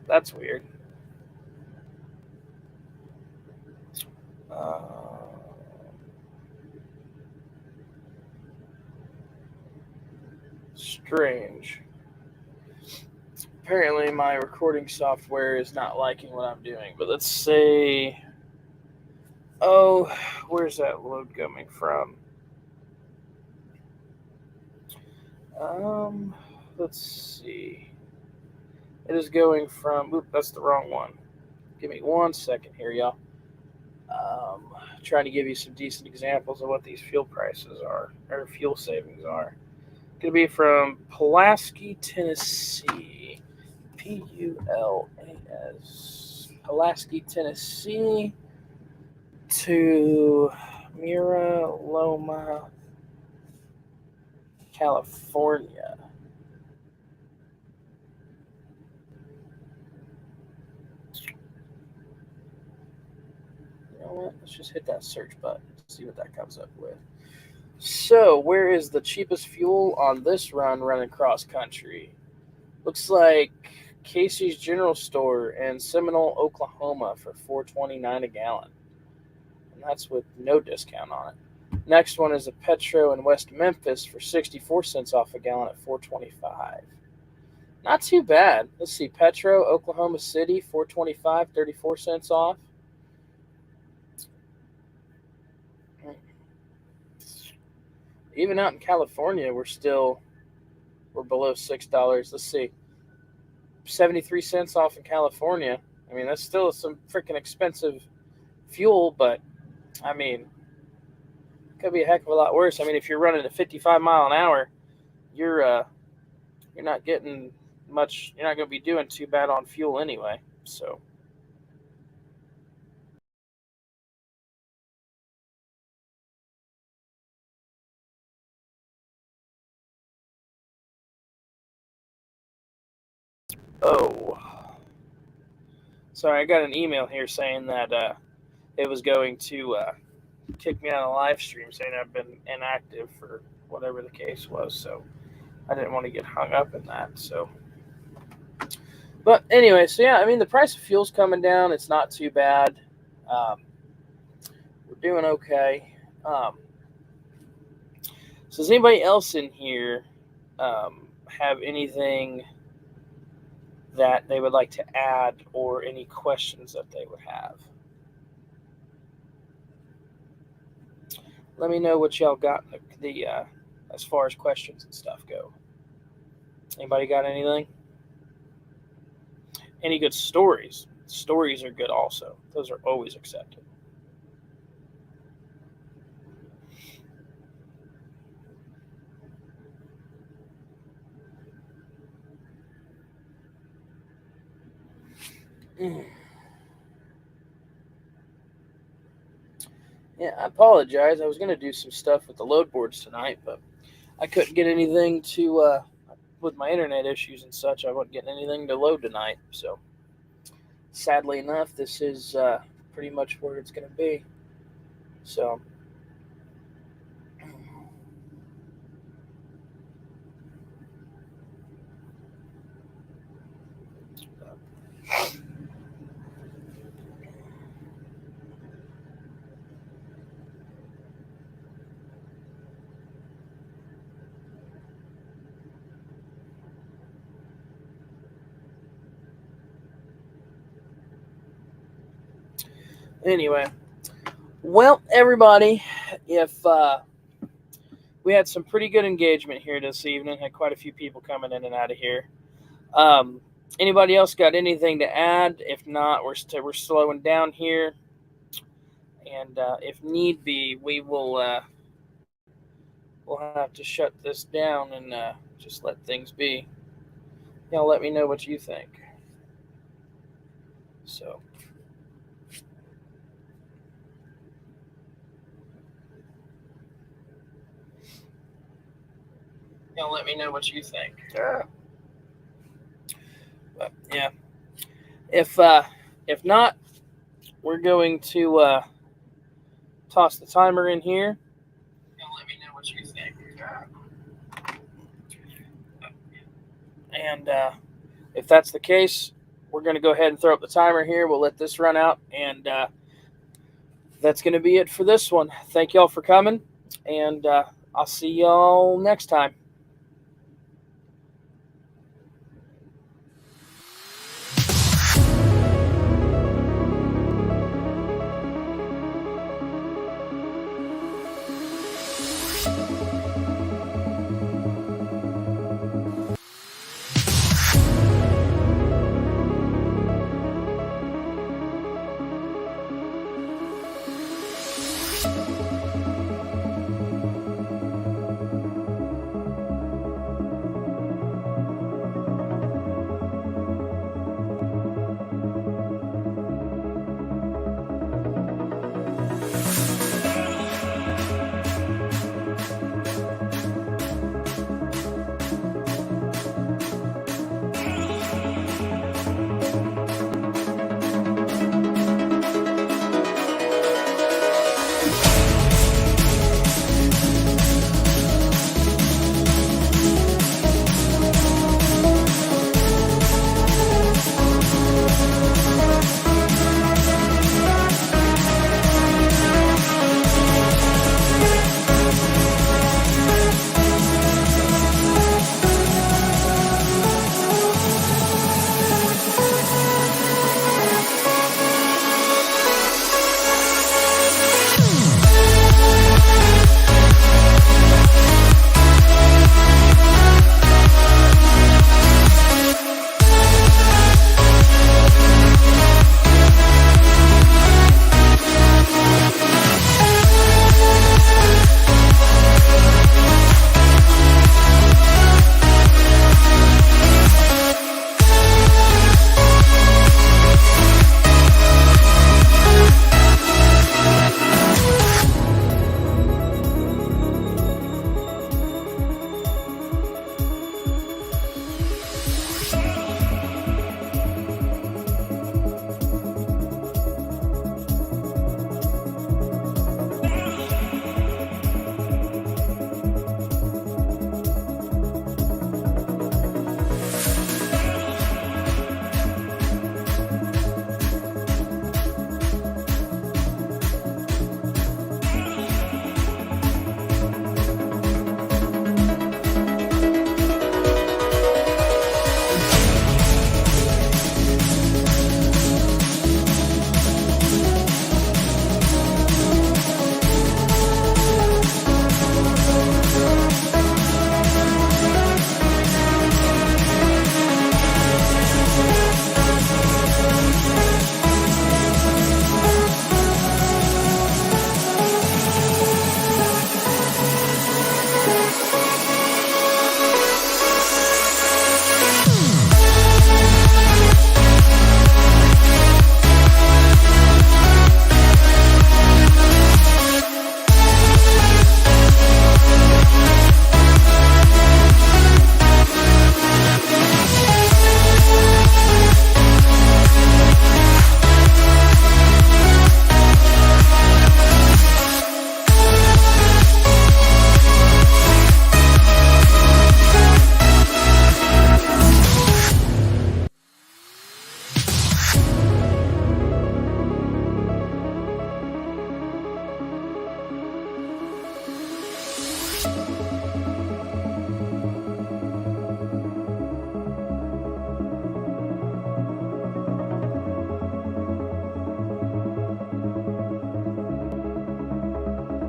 That's weird. Uh, strange. Apparently, my recording software is not liking what I'm doing. But let's say, oh, where's that load coming from? Um, let's see. It is going from. Oop, that's the wrong one. Give me 1 second here, y'all. Trying to give you some decent examples of what these fuel prices are, or fuel savings are. Going to be from Pulaski, Tennessee. Pulas. Pulaski, Tennessee to Mira Loma, California. You know what? Let's just hit that search button. See what that comes up with. So, where is the cheapest fuel on this run running cross country? Looks like Casey's General Store in Seminole, Oklahoma for $4.29 a gallon. And that's with no discount on it. Next one is a Petro in West Memphis for 64 cents off a gallon at $4.25. Not too bad. Let's see. Petro, Oklahoma City, $4.25, 34 cents off. Even out in California, we're below $6. Let's see. 73 cents off in California. I mean, that's still some freaking expensive fuel, but I mean, it could be a heck of a lot worse. I mean, if you're running at 55 mile an hour, you're not getting much. You're not going to be doing too bad on fuel anyway. So, oh, sorry, I got an email here saying that it was going to kick me out of the live stream, saying I've been inactive for whatever the case was. So I didn't want to get hung up in that. So, but anyway, so yeah, I mean the price of fuel's coming down. It's not too bad. Um, we're doing okay. So does anybody else in here have anything that they would like to add or any questions that they would have? Let me know what y'all got the as far as questions and stuff go. Anybody got anything? Any good stories? Stories are good also. Those are always accepted. Yeah, I apologize. I was going to do some stuff with the load boards tonight, but I couldn't get anything to, with my internet issues and such, I wasn't getting anything to load tonight. So, sadly enough, this is pretty much where it's going to be. So, anyway, well, everybody, if we had some pretty good engagement here this evening, had quite a few people coming in and out of here. Um, Anybody else got anything to add? If not, we're slowing down here, and if need be, we'll have to shut this down and just let things be. Y'all let me know what you think. So, y'all let me know what you think. But yeah, if not, we're going to toss the timer in here. Y'all let me know what you think. And if that's the case, we're going to go ahead and throw up the timer here. We'll let this run out, and that's going to be it for this one. Thank y'all for coming, and I'll see y'all next time.